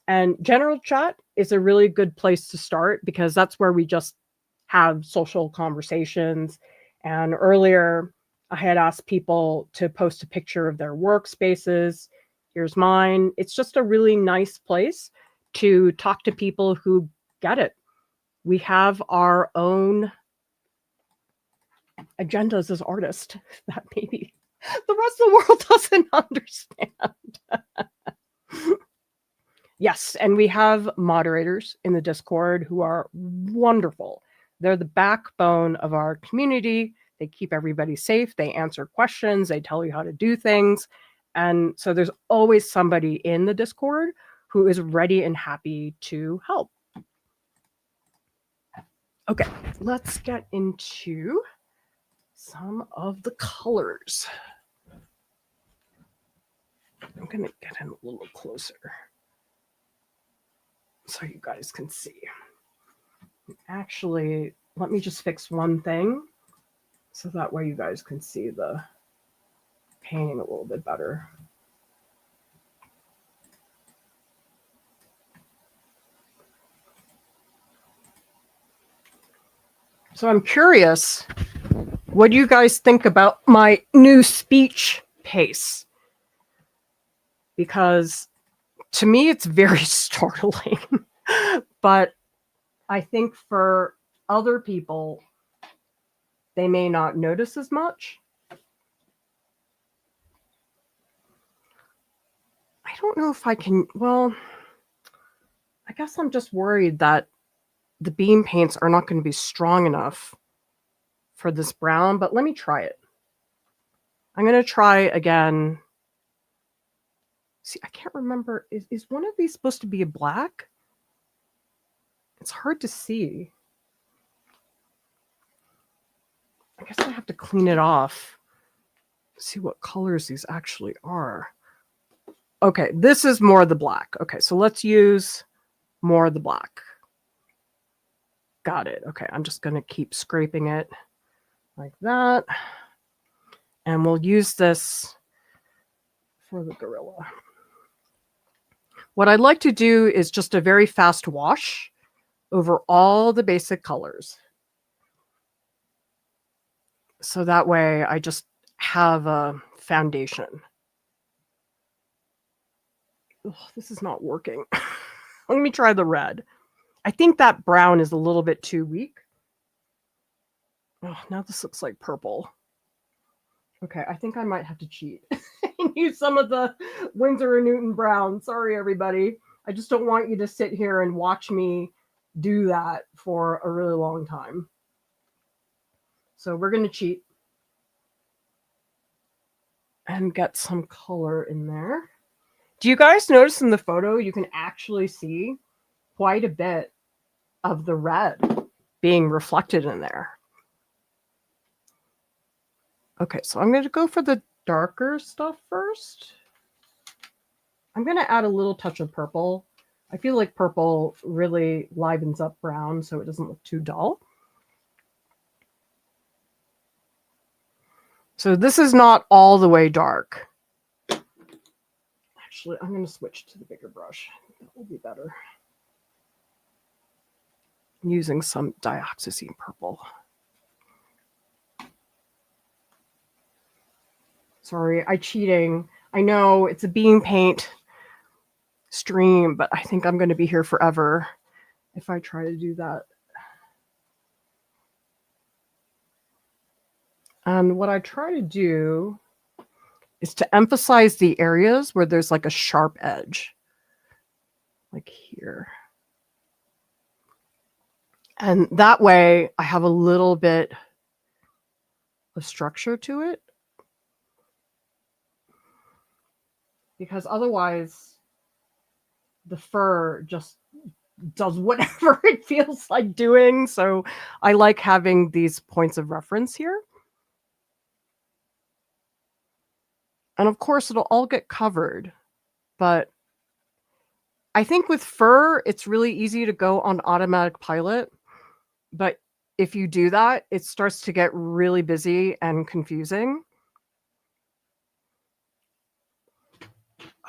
And general chat is a really good place to start, because that's where we just have social conversations. And earlier, I had asked people to post a picture of their workspaces. Here's mine. It's just a really nice place to talk to people who get it. We have our own agendas as artists that maybe the rest of the world doesn't understand. Yes, and we have moderators in the Discord who are wonderful. They're the backbone of our community. They keep everybody safe. They answer questions. They tell you how to do things. And so there's always somebody in the Discord who is ready and happy to help. Okay, let's get into some of the colors. I'm going to get in a little closer so you guys can see. Actually, let me just fix one thing so that way you guys can see the painting a little bit better. So I'm curious, what do you guys think about my new speech pace? Because to me, it's very startling, but I think for other people, they may not notice as much. I don't know if I can, well, I guess I'm just worried that the beam paints are not going to be strong enough for this brown, but let me try it. I'm going to try again. See, I can't remember. Is one of these supposed to be a black? It's hard to see. I guess I have to clean it off. See what colors these actually are. Okay, this is more of the black. Okay, so let's use more of the black. Got it. Okay, I'm just going to keep scraping it like that. And we'll use this for the gorilla. What I'd like to do is just a very fast wash over all the basic colors. So that way I just have a foundation. Ugh, this is not working. Let me try the red. I think that brown is a little bit too weak. Oh, now this looks like purple. Okay, I think I might have to cheat and use some of the Winsor & Newton brown. Sorry, everybody. I just don't want you to sit here and watch me do that for a really long time. So we're going to cheat. and get some color in there. Do you guys notice in the photo, you can actually see quite a bit of the red being reflected in there. Okay, so I'm going to go for the darker stuff first. I'm going to add a little touch of purple. I feel like purple really livens up brown so it doesn't look too dull. So this is not all the way dark. Actually, I'm going to switch to the bigger brush. That will be better. I'm using some dioxazine purple. Sorry, I'm cheating. I know it's a bean paint stream, but I think I'm going to be here forever if I try to do that. And what I try to do is to emphasize the areas where there's like a sharp edge, like here. And that way I have a little bit of structure to it. Because otherwise the fur just does whatever it feels like doing. So I like having these points of reference here. And of course, it'll all get covered. But I think with fur, it's really easy to go on automatic pilot. But if you do that, it starts to get really busy and confusing.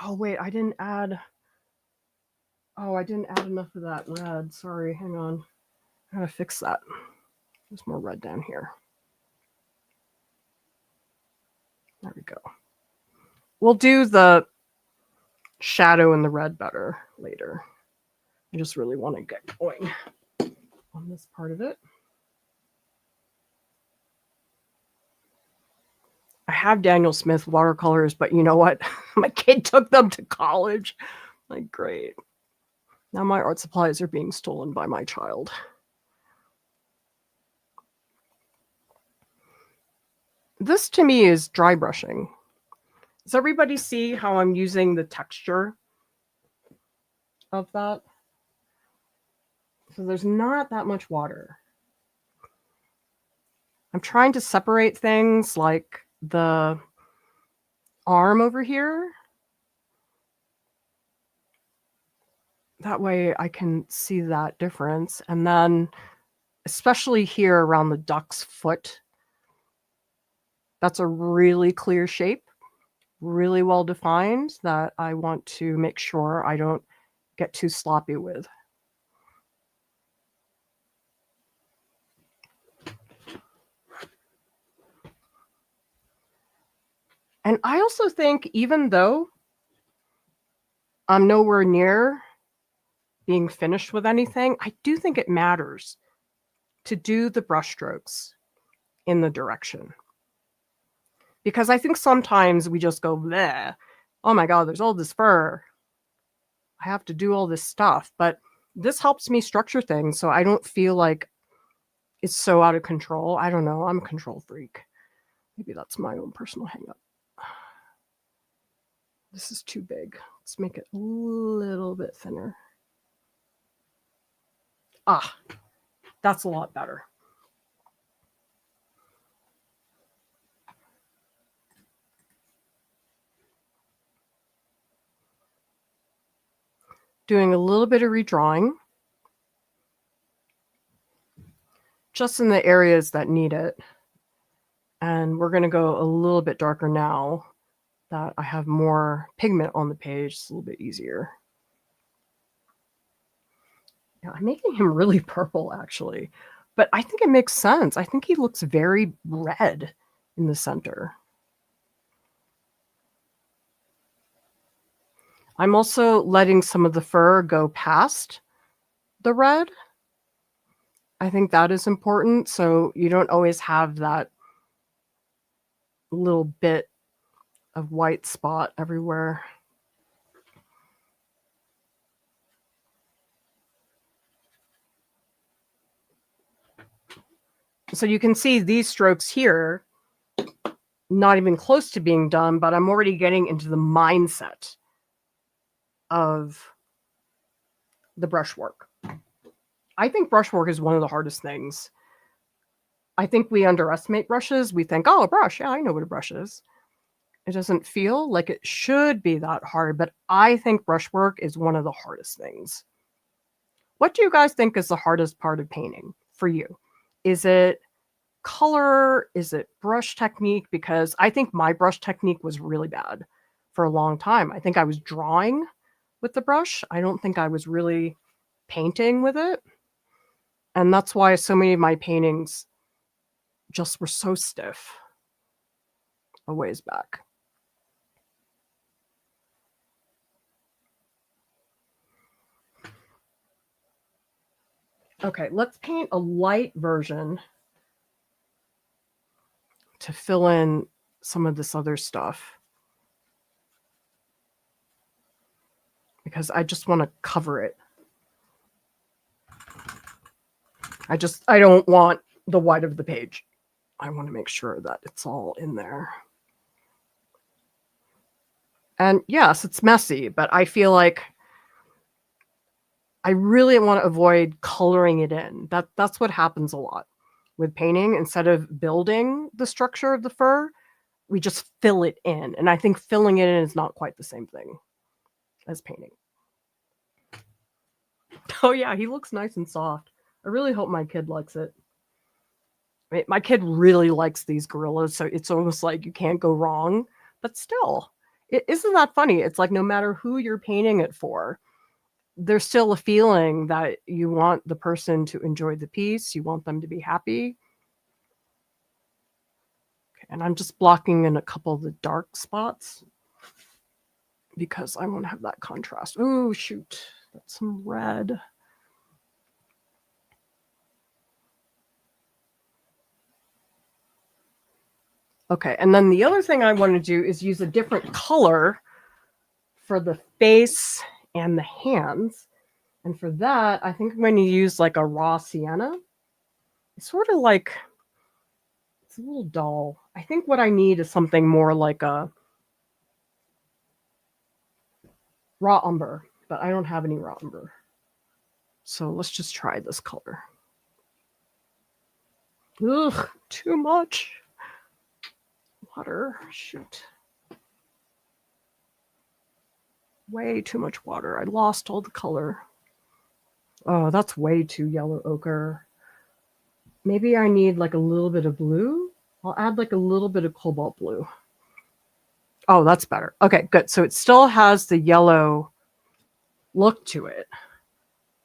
Oh, wait, I didn't add enough of that red. Sorry, hang on. I gotta fix that. There's more red down here. There we go. We'll do the shadow and the red better later. I just really want to get going on this part of it. I have Daniel Smith watercolors, but you know what? My kid took them to college. Like, great. Now my art supplies are being stolen by my child. This to me is dry brushing. Does everybody see how I'm using the texture of that? So there's not that much water. I'm trying to separate things like the arm over here. That way I can see that difference. And then especially here around the duck's foot, that's a really clear shape, really well defined, that I want to make sure I don't get too sloppy with. And I also think, even though I'm nowhere near being finished with anything, I do think it matters to do the brush strokes in the direction. Because I think sometimes we just go, bleh, oh my God, there's all this fur. I have to do all this stuff. But this helps me structure things so I don't feel like it's so out of control. I don't know. I'm a control freak. Maybe that's my own personal hang up. This is too big. Let's make it a little bit thinner. Ah, that's a lot better. Doing a little bit of redrawing, just in the areas that need it. And we're going to go a little bit darker now that I have more pigment on the page. It's a little bit easier. Yeah, I'm making him really purple, actually. But I think it makes sense. I think he looks very red in the center. I'm also letting some of the fur go past the red. I think that is important. So you don't always have that little bit of white spot everywhere. So you can see these strokes here not even close to being done, but I'm already getting into the mindset of the brushwork. I think brushwork is one of the hardest things. I think we underestimate brushes. We think, oh, a brush. Yeah, I know what a brush is. It doesn't feel like it should be that hard, but I think brushwork is one of the hardest things. What do you guys think is the hardest part of painting for you? Is it color? Is it brush technique? Because I think my brush technique was really bad for a long time. I think I was drawing with the brush. I don't think I was really painting with it. And that's why so many of my paintings just were so stiff a ways back. Okay, let's paint a light version to fill in some of this other stuff. Because I just want to cover it. I don't want the white of the page. I want to make sure that it's all in there. And yes, it's messy, but I feel like I really want to avoid coloring it in. That's what happens a lot with painting. Instead of building the structure of the fur, we just fill it in. And I think filling it in is not quite the same thing as painting. Oh yeah, he looks nice and soft. I really hope my kid likes it. My kid really likes these gorillas, so it's almost like you can't go wrong. But still, isn't that funny? It's like no matter who you're painting it for, there's still a feeling that you want the person to enjoy the piece. You want them to be happy. Okay, and I'm just blocking in a couple of the dark spots because I want to have that contrast. Oh, shoot. That's some red. Okay, and then the other thing I want to do is use a different color for the face and the hands. And for that, I think I'm going to use like a raw sienna. It's sort of like, it's a little dull. I think what I need is something more like a raw umber, but I don't have any raw umber. So let's just try this color. Ugh, too much water. Shoot. Way too much water. I lost all the color. Oh, that's way too yellow ochre. Maybe I need like a little bit of blue. I'll add like a little bit of cobalt blue. Oh, that's better. Okay, good. So it still has the yellow look to it,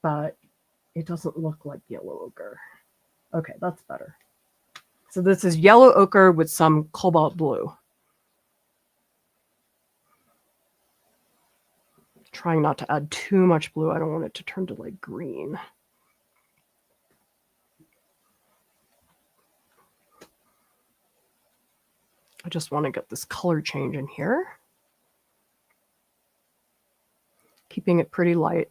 but it doesn't look like yellow ochre. Okay, that's better. So this is yellow ochre with some cobalt blue. Trying not to add too much blue. I don't want it to turn to like green. I just want to get this color change in here. Keeping it pretty light.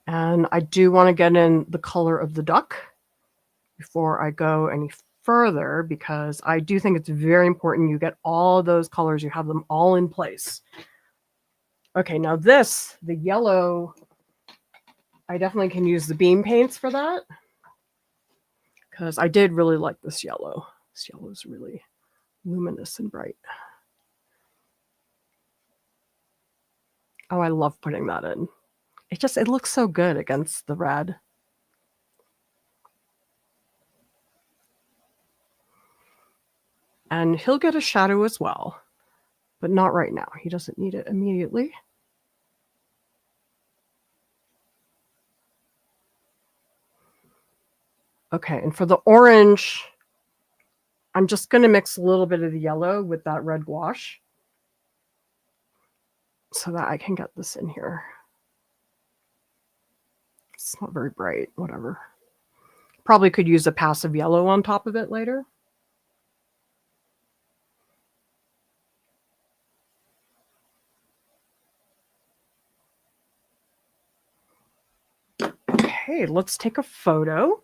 And I do want to get in the color of the duck before I go any further, because I do think it's very important you get all those colors, you have them all in place. Okay, now this, the yellow, I definitely can use the beam paints for that, because I did really like this yellow. This yellow is really luminous and bright. Oh, I love putting that in. It looks so good against the red. And he'll get a shadow as well, but not right now. He doesn't need it immediately. Okay, and for the orange, I'm just going to mix a little bit of the yellow with that red gouache so that I can get this in here. It's not very bright, whatever. Probably could use a passive yellow on top of it later. Okay. Okay, let's take a photo.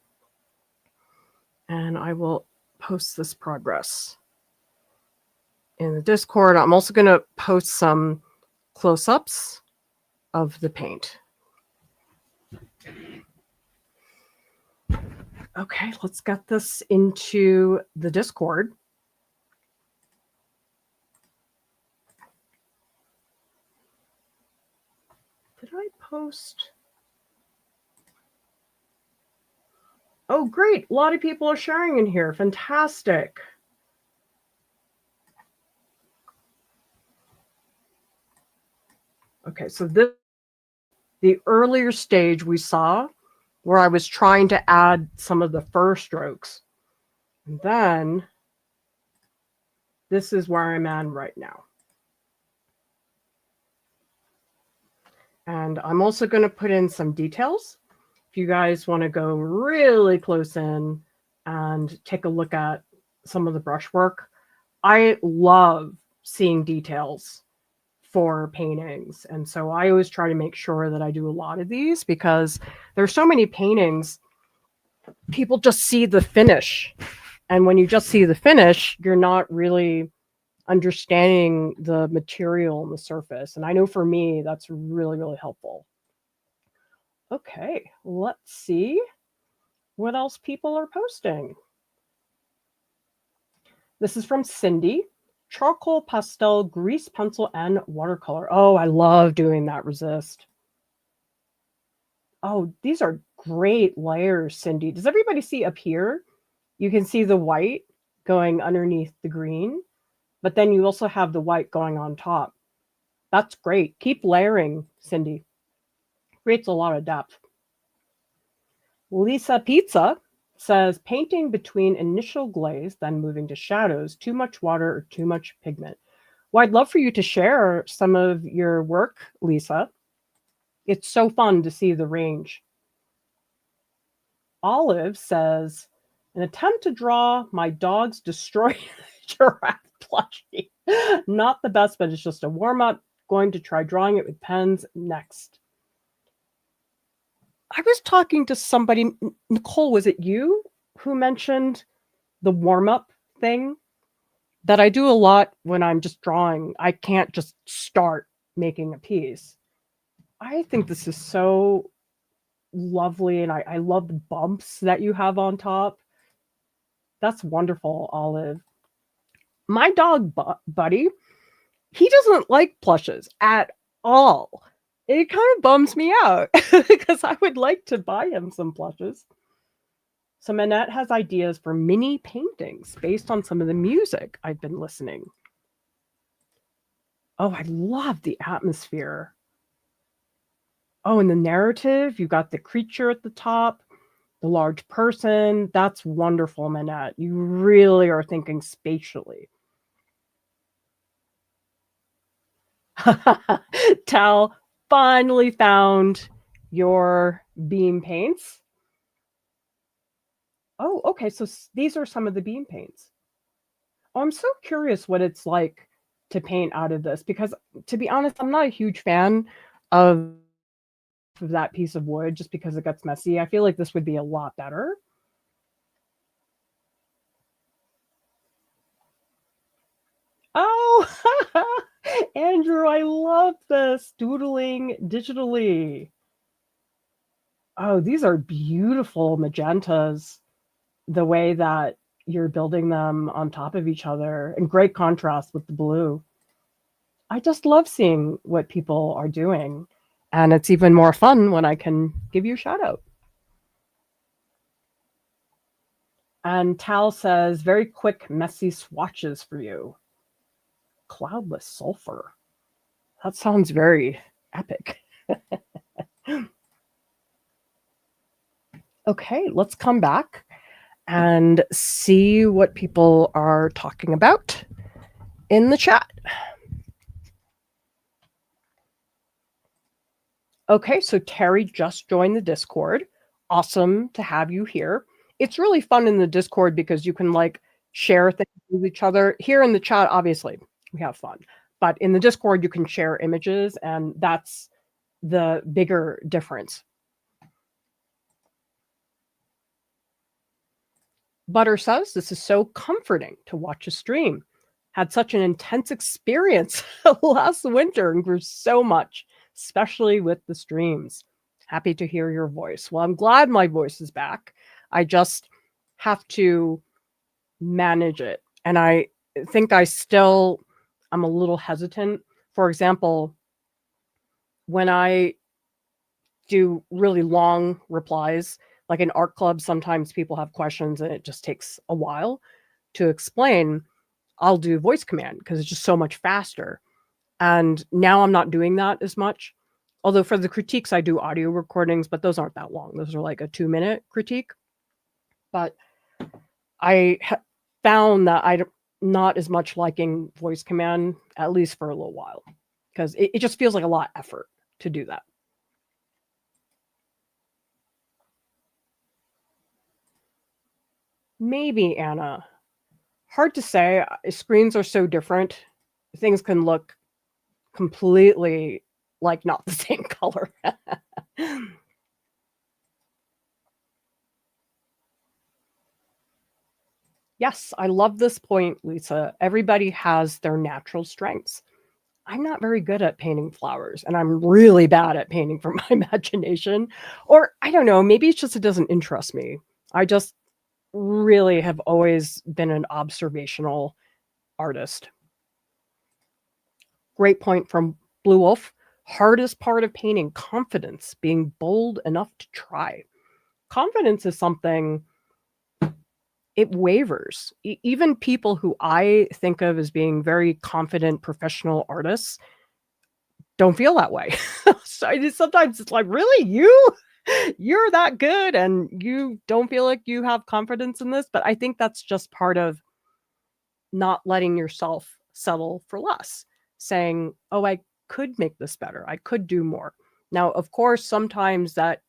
And I will post this progress in the Discord. I'm also going to post some close-ups of the paint. Okay, let's get this into the Discord. Did I post? Oh, great. A lot of people are sharing in here. Fantastic. Okay, so the earlier stage we saw where I was trying to add some of the fur strokes. And then this is where I'm at right now. And I'm also going to put in some details. If you guys want to go really close in and take a look at some of the brushwork, I love seeing details for paintings. And so I always try to make sure that I do a lot of these because there's so many paintings, people just see the finish. And when you just see the finish, you're not really understanding the material on the surface. And I know for me, that's really, really helpful. Okay, let's see what else people are posting. This is from Cindy. Charcoal, pastel, grease pencil, and watercolor. Oh, I love doing that resist. Oh, these are great layers, Cindy. Does everybody see up here? You can see the white going underneath the green, but then you also have the white going on top. That's great. Keep layering, Cindy. Creates a lot of depth. Lisa Pizza says, painting between initial glaze, then moving to shadows, too much water or too much pigment. Well, I'd love for you to share some of your work, Lisa. It's so fun to see the range. Olive says, an attempt to draw my dog's destroyed giraffe plushie. Not the best, but it's just a warm-up. Going to try drawing it with pens next. I was talking to somebody, Nicole, was it you who mentioned the warm-up thing? That I do a lot when I'm just drawing. I can't just start making a piece. I think this is so lovely, and I love the bumps that you have on top. That's wonderful, Olive. My dog, Buddy, he doesn't like plushes at all. It kind of bums me out because I would like to buy him some plushes. So Manette has ideas for mini paintings based on some of the music I've been listening. Oh, I love the atmosphere. Oh, and the narrative, you got the creature at the top, the large person. That's wonderful, Manette. You really are thinking spatially. Tal finally found your beam paints. Oh, okay. So these are some of the beam paints. Oh, I'm so curious what it's like to paint out of this because, to be honest, I'm not a huge fan of that piece of wood just because it gets messy. I feel like this would be a lot better. Oh, Andrew, I love this doodling digitally. Oh, these are beautiful magentas, the way that you're building them on top of each other in great contrast with the blue. I just love seeing what people are doing. And it's even more fun when I can give you a shout out. And Tal says, very quick, messy swatches for you. Cloudless sulfur. That sounds very epic. Okay, let's come back and see what people are talking about in the chat. Okay, so Terry just joined the Discord. Awesome to have you here. It's really fun in the Discord because you can like share things with each other. Here in the chat, obviously, we have fun. But in the Discord, you can share images, and that's the bigger difference. Butter says, this is so comforting to watch a stream. Had such an intense experience last winter and grew so much, especially with the streams. Happy to hear your voice. Well, I'm glad my voice is back. I just have to manage it. And I think I'm a little hesitant. For example, when I do really long replies, like in art clubs, sometimes people have questions and it just takes a while to explain. I'll do voice command because it's just so much faster. And now I'm not doing that as much. Although for the critiques, I do audio recordings, but those aren't that long. Those are like a 2-minute critique. But I found that I'm not as much liking voice command, at least for a little while, because it just feels like a lot of effort to do that. Maybe, Anna. Hard to say. Screens are so different. Things can look completely like not the same color. Yes, I love this point, Lisa. Everybody has their natural strengths. I'm not very good at painting flowers, and I'm really bad at painting from my imagination. Or I don't know, maybe it's just it doesn't interest me. I just really have always been an observational artist. Great point from Blue Wolf. Hardest part of painting, confidence, being bold enough to try. Confidence is something, it wavers. Even people who I think of as being very confident professional artists don't feel that way. So sometimes it's like, really, you're that good and you don't feel like you have confidence in this? But I think that's just part of not letting yourself settle for less, saying, oh, I could make this better. I could do more. Now, of course, sometimes that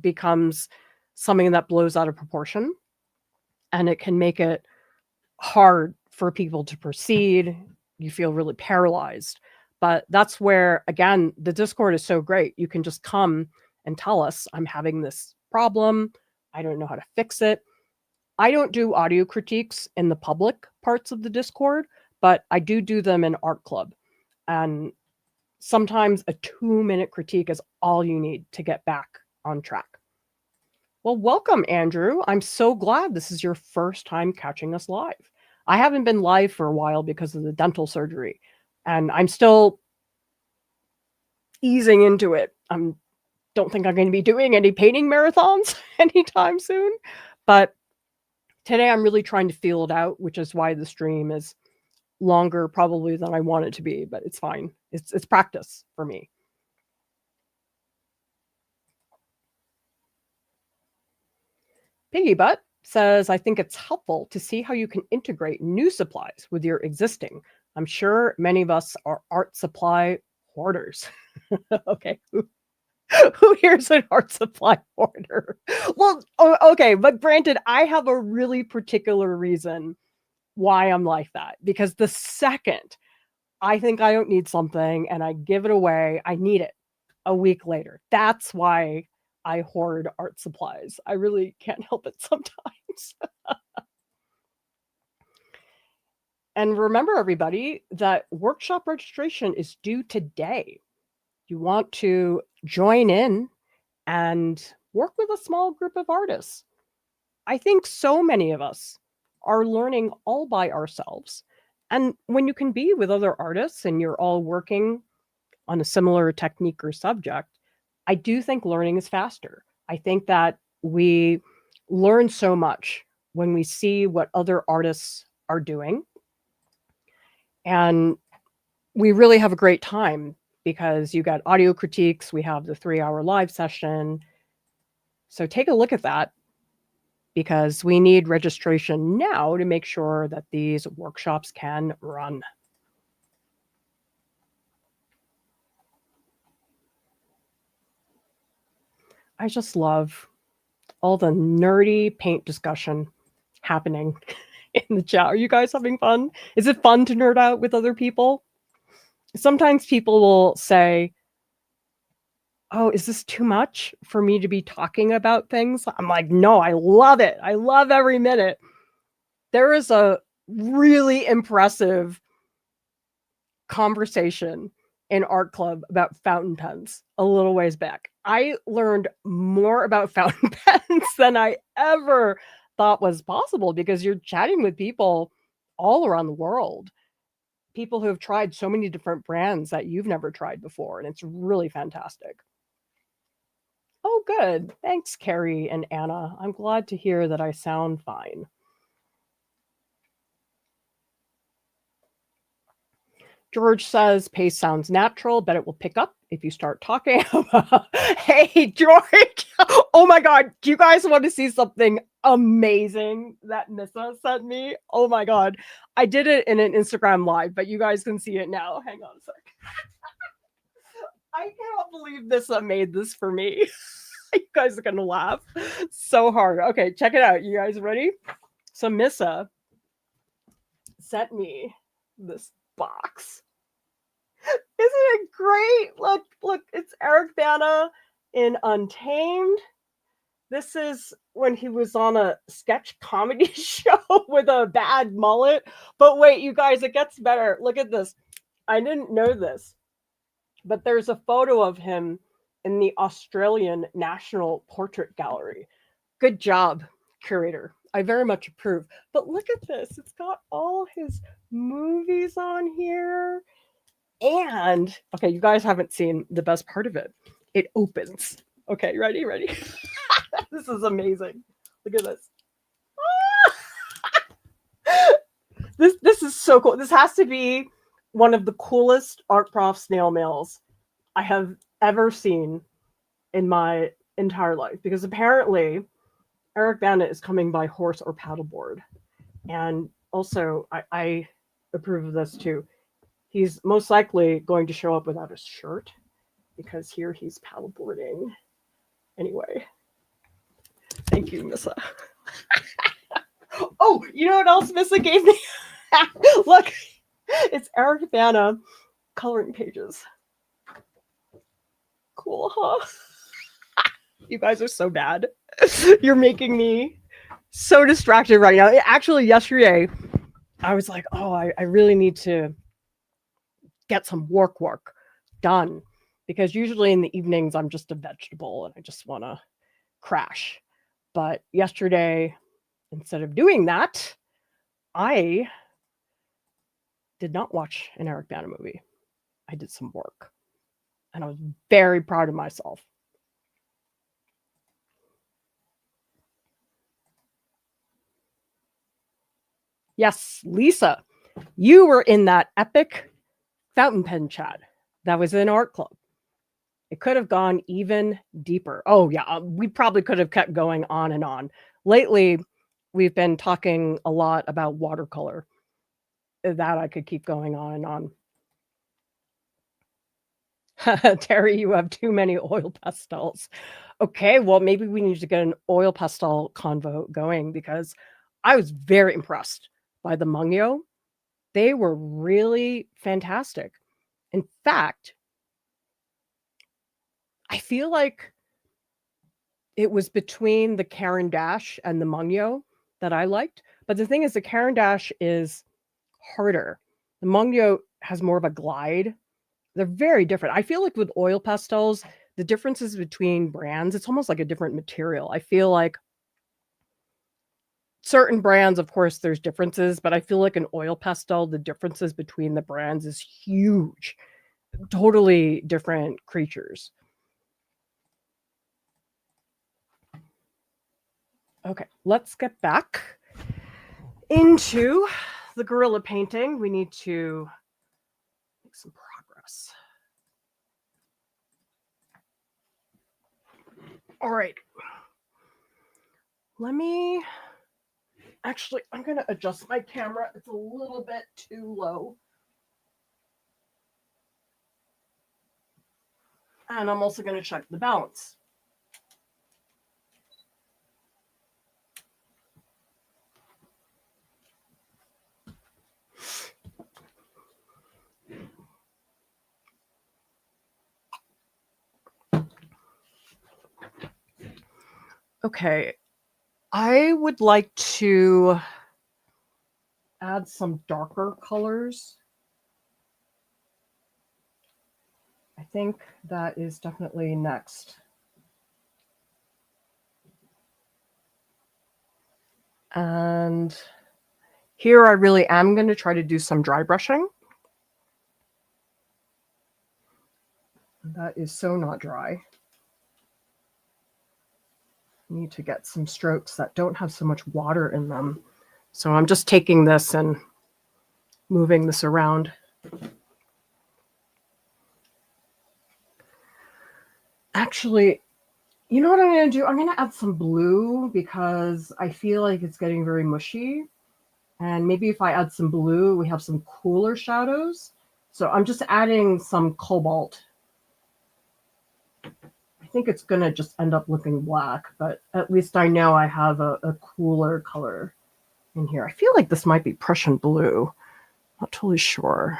becomes something that blows out of proportion and it can make it hard for people to proceed. You feel really paralyzed. But that's where, again, the Discord is so great. You can just come and tell us, I'm having this problem. I don't know how to fix it. I don't do audio critiques in the public parts of the Discord, but I do them in art club. And sometimes a 2-minute critique is all you need to get back on track. Well, welcome, Andrew. I'm so glad this is your first time catching us live. I haven't been live for a while because of the dental surgery, and I'm still easing into it. I don't think I'm going to be doing any painting marathons anytime soon, but today I'm really trying to feel it out, which is why the stream is longer probably than I want it to be, but it's fine. It's practice for me. Piggy Butt says, I think it's helpful to see how you can integrate new supplies with your existing. I'm sure many of us are art supply hoarders. Okay. Who here's an art supply hoarder? Well, okay, but granted, I have a really particular reason why I'm like that, because the second I think I don't need something and I give it away, I need it a week later. That's why I hoard art supplies. I really can't help it sometimes. And remember, everybody, that workshop registration is due today. You want to join in and work with a small group of artists. I think so many of us are learning all by ourselves. And when you can be with other artists and you're all working on a similar technique or subject, I do think learning is faster. I think that we learn so much when we see what other artists are doing. And we really have a great time because you got audio critiques. We have the 3-hour live session. So take a look at that, because we need registration now to make sure that these workshops can run. I just love all the nerdy paint discussion happening in the chat. Are you guys having fun? Is it fun to nerd out with other people? Sometimes people will say, oh, is this too much for me to be talking about things? I'm like, no, I love it. I love every minute. There is a really impressive conversation in art club about fountain pens a little ways back. I learned more about fountain pens than I ever thought was possible because you're chatting with people all around the world, people who have tried so many different brands that you've never tried before, and it's really fantastic. Oh, good. Thanks, Carrie and Anna. I'm glad to hear that I sound fine. George says pace sounds natural, but it will pick up if you start talking about. Hey, George. Oh my God. Do you guys want to see something amazing that Nissa sent me? Oh my God. I did it in an Instagram live, but you guys can see it now. Hang on a sec. I cannot believe Nissa made this for me. You guys are going to laugh so hard. Okay, check it out. You guys ready? So Nissa sent me this box. Isn't it great? Look, it's Eric Bana in Untamed. This is when he was on a sketch comedy show with a bad mullet. But wait, you guys, it gets better. Look at this. I didn't know this, but there's a photo of him in the Australian National Portrait Gallery. Good job, curator. I very much approve. But look at this. It's got all his movies on here. And, okay, you guys haven't seen the best part of it. It opens. Okay, ready? This is amazing. Look at this. This is so cool. This has to be one of the coolest Art Prof snail mails I have ever seen in my entire life, because apparently Eric Bana is coming by horse or paddleboard. And also, I approve of this too. He's most likely going to show up without a shirt because here he's paddleboarding. Anyway, thank you, Missa. Oh, you know what else Missa gave me? Look, it's Eric Bana coloring pages. Cool, huh? You guys are so bad. You're making me so distracted right now. Actually, yesterday, I was like, oh, I really need to get some work done, because usually in the evenings, I'm just a vegetable and I just want to crash. But yesterday, instead of doing that, I did not watch an Eric Bana movie. I did some work, and I was very proud of myself. Yes, Lisa, you were in that epic fountain pen chat that was in Art Club. It could have gone even deeper. Oh, yeah, we probably could have kept going on and on. Lately, we've been talking a lot about watercolor. That I could keep going on and on. Terry, you have too many oil pastels. Okay, well, maybe we need to get an oil pastel convo going, because I was very impressed by the Mungyo. They were really fantastic. In fact, I feel like it was between the Caran d'Ache and the Mungyo that I liked. But the thing is, the Caran d'Ache is harder. The Mungyo has more of a glide. They're very different. I feel like with oil pastels, the differences between brands, it's almost like a different material. I feel like certain brands, of course, there's differences, but I feel like an oil pastel, the differences between the brands is huge. Totally different creatures. Okay, let's get back into the gorilla painting. We need to make some progress. All right. I'm going to adjust my camera. It's a little bit too low. And I'm also going to check the balance. Okay, I would like to add some darker colors. I think that is definitely next. And here I really am going to try to do some dry brushing. That is so not dry. I need to get some strokes that don't have so much water in them. So I'm just taking this and moving this around. Actually, you know what I'm going to do? I'm going to add some blue because I feel like it's getting very mushy. And maybe if I add some blue, we have some cooler shadows. So I'm just adding some cobalt. I think it's going to just end up looking black, but at least I know I have a cooler color in here. I feel like this might be Prussian blue. Not totally sure.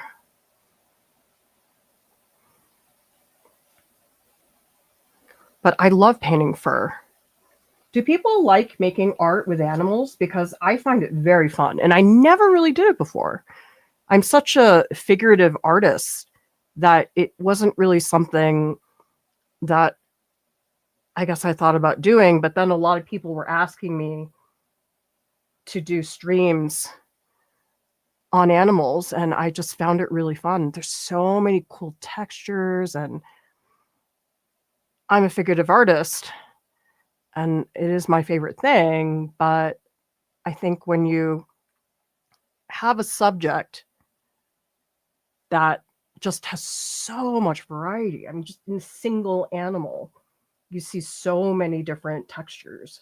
But I love painting fur. Do people like making art with animals? Because I find it very fun, and I never really did it before. I'm such a figurative artist that it wasn't really something that I guess I thought about doing, but then a lot of people were asking me to do streams on animals, and I just found it really fun. There's so many cool textures, and I'm a figurative artist, and it is my favorite thing, but I think when you have a subject that just has so much variety, I mean, just in a single animal, you see so many different textures.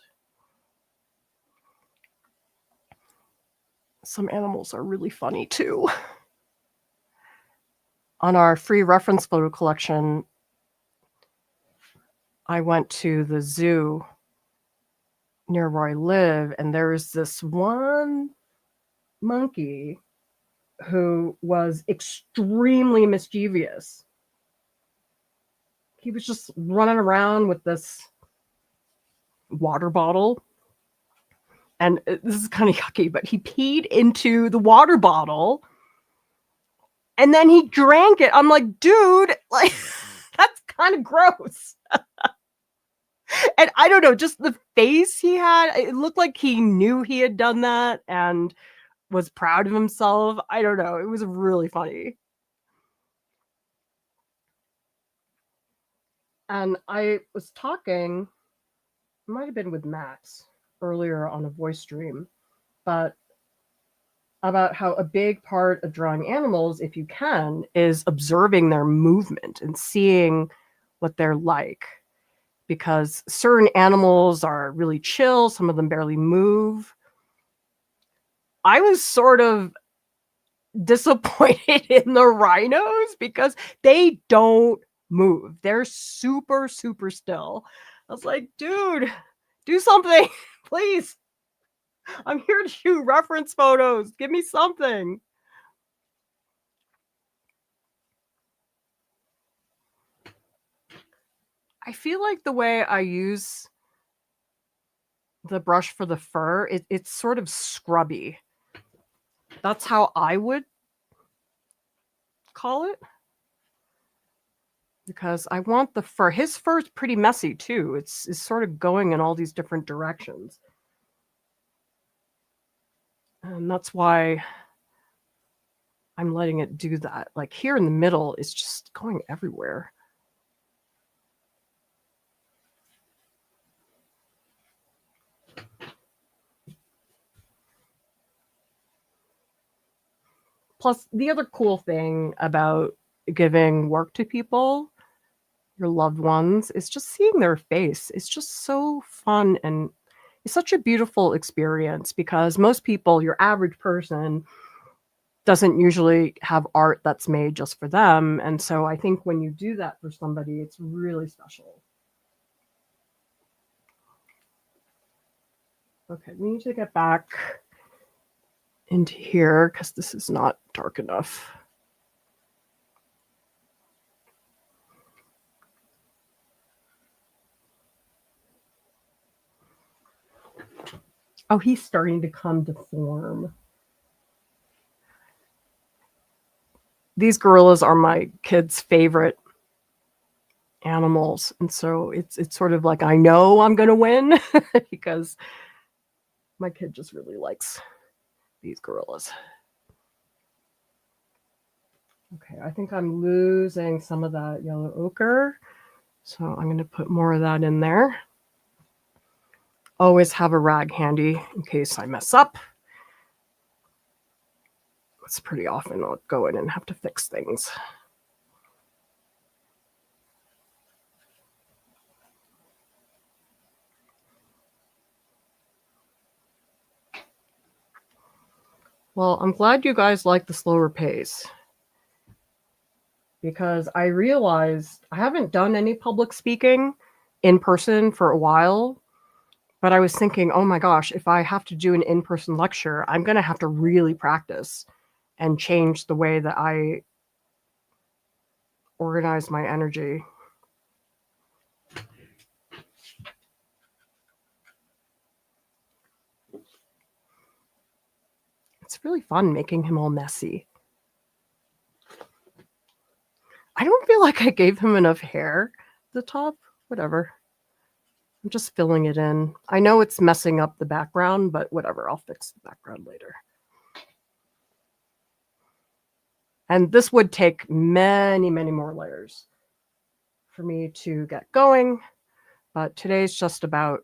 Some animals are really funny too. On our free reference photo collection, I went to the zoo near where I live, and there was this one monkey who was extremely mischievous. He was just running around with this water bottle. And this is kind of yucky, but he peed into the water bottle and then he drank it. I'm like, dude, like, that's kind of gross. And I don't know, just the face he had, it looked like he knew he had done that and was proud of himself. I don't know. It was really funny. And I was talking, it might have been with Max earlier on a voice stream, but about how a big part of drawing animals, if you can, is observing their movement and seeing what they're like. Because certain animals are really chill, some of them barely move. I was sort of disappointed in the rhinos because they don't move. They're super, super still. I was like, dude, do something, please. I'm here to shoot reference photos. Give me something. I feel like the way I use the brush for the fur, it's sort of scrubby. That's how I would call it. Because I want the fur. His fur is pretty messy too. It's sort of going in all these different directions. And that's why I'm letting it do that. Like here in the middle, it's just going everywhere. Plus, the other cool thing about giving work to people, your loved ones, is just seeing their face. It's just so fun and it's such a beautiful experience because most people, your average person, doesn't usually have art that's made just for them. And so I think when you do that for somebody, it's really special. Okay, we need to get back into here because this is not dark enough. Oh, he's starting to come to form. these gorillas are my kids' favorite animals, and so it's sort of like I know I'm gonna win because my kid just really likes these gorillas. Okay, I think I'm losing some of that yellow ochre, so I'm going to put more of that in there. Always have a rag handy in case I mess up. It's pretty often I'll go in and have to fix things. Well, I'm glad you guys like the slower pace, because I realized I haven't done any public speaking in person for a while, but I was thinking, oh my gosh, if I have to do an in-person lecture, I'm going to have to really practice and change the way that I organize my energy. It's really fun making him all messy. I don't feel like I gave him enough hair at the top. Whatever. I'm just filling it in. I know it's messing up the background, but whatever. I'll fix the background later. And this would take many, many more layers for me to get going. But today's just about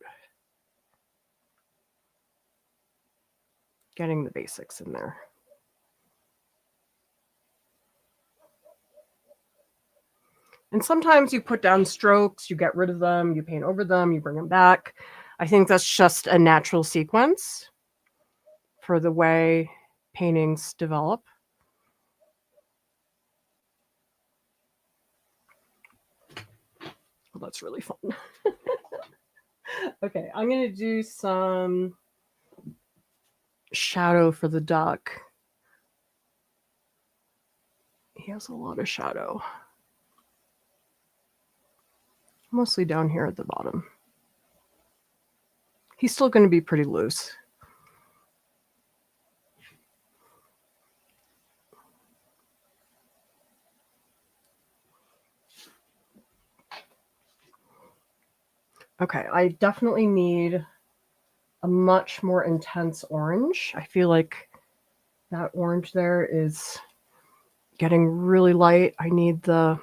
getting the basics in there. And sometimes you put down strokes, you get rid of them, you paint over them, you bring them back. I think that's just a natural sequence for the way paintings develop. Well, that's really fun. Okay, I'm going to do some shadow for the duck. He has a lot of shadow. Mostly down here at the bottom. He's still going to be pretty loose. Okay, I definitely need a much more intense orange. I feel like that orange there is getting really light. I need the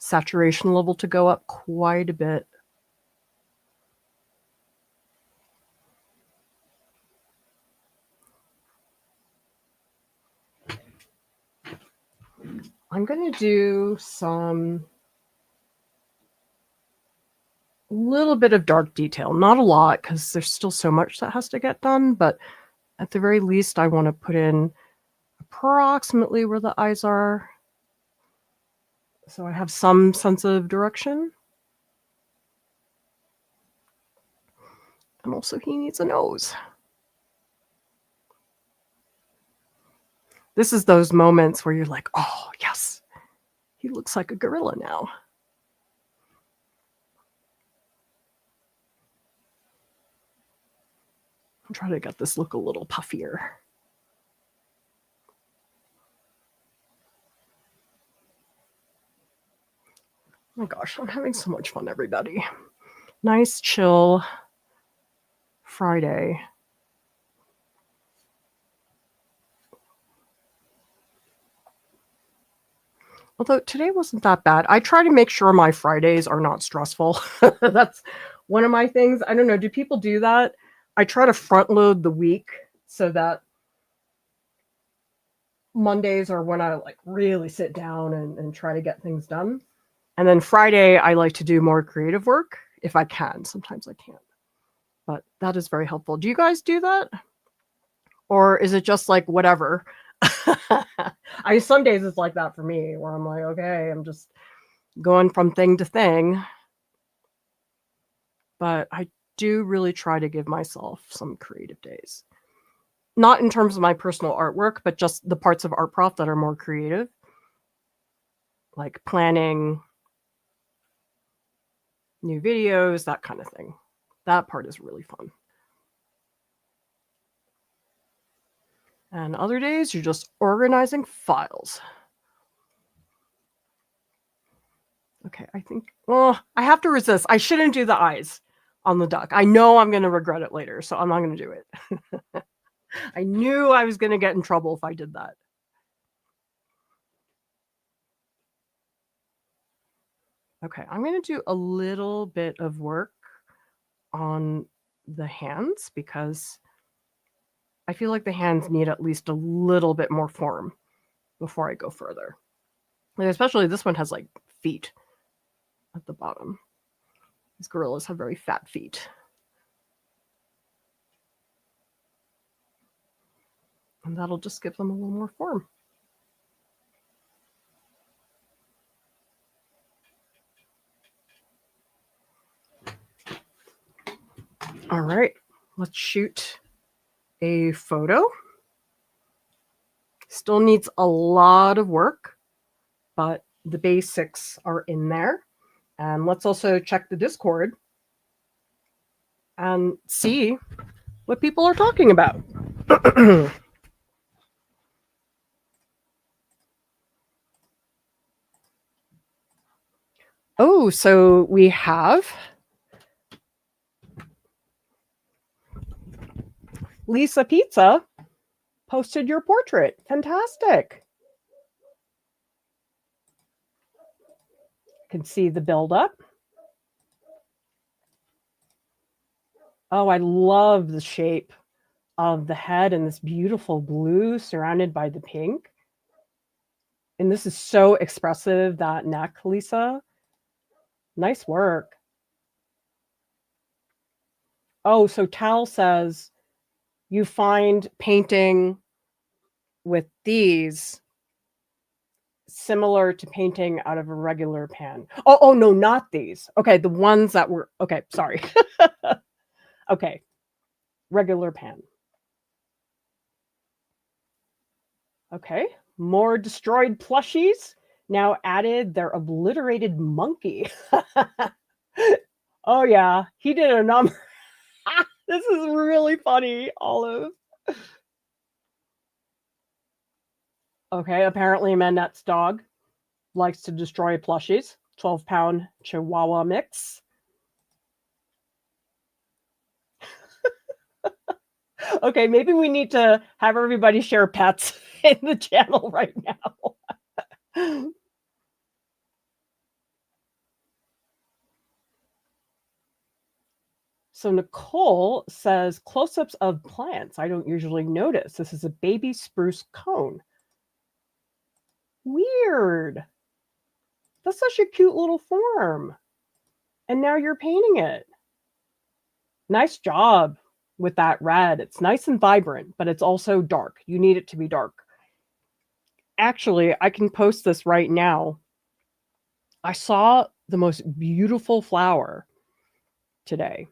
saturation level to go up quite a bit. I'm going to do some little bit of dark detail, not a lot because there's still so much that has to get done, but at the very least I want to put in approximately where the eyes are so I have some sense of direction. And also he needs a nose. This is those moments where you're like, oh yes, he looks like a gorilla now. I'm trying to get this look a little puffier. Oh my gosh, I'm having so much fun, everybody. Nice, chill Friday. Although today wasn't that bad. I try to make sure my Fridays are not stressful. That's one of my things. I don't know. Do people do that? I try to front load the week so that Mondays are when I like really sit down and try to get things done. And then Friday, I like to do more creative work if I can. Sometimes I can't. But that is very helpful. Do you guys do that? Or is it just like whatever? Some days it's like that for me where I'm like, okay, I'm just going from thing to thing. But I do really try to give myself some creative days. Not in terms of my personal artwork, but just the parts of Art Prof that are more creative. Like planning new videos, that kind of thing. That part is really fun. And other days, you're just organizing files. Okay, I think, well, I have to resist. I shouldn't do the eyes on the duck. I know I'm going to regret it later, so I'm not going to do it. I knew I was going to get in trouble if I did that. Okay, I'm going to do a little bit of work on the hands because I feel like the hands need at least a little bit more form before I go further. Like especially this one has like feet at the bottom. These gorillas have very fat feet. And that'll just give them a little more form. All right, let's shoot a photo. Still needs a lot of work, but the basics are in there. And let's also check the Discord and see what people are talking about. Oh, so we have Lisa Pizza posted your portrait. Fantastic. You can see the buildup. Oh, I love the shape of the head and this beautiful blue surrounded by the pink. And this is so expressive, that neck, Lisa. Nice work. Oh, so Tal says you find painting with these similar to painting out of a regular pan. Oh no, not these. Okay, the ones that were, okay, sorry. Okay, regular pan. Okay, more destroyed plushies. Now added their obliterated monkey. Oh yeah, he did a number. This is really funny, Olive. Okay, apparently Manette's dog likes to destroy plushies. 12-pound Chihuahua mix. Okay, maybe we need to have everybody share pets in the channel right now. So Nicole says, close-ups of plants. I don't usually notice. This is a baby spruce cone. Weird. That's such a cute little form. And now you're painting it. Nice job with that red. It's nice and vibrant, but it's also dark. You need it to be dark. Actually, I can post this right now. I saw the most beautiful flower today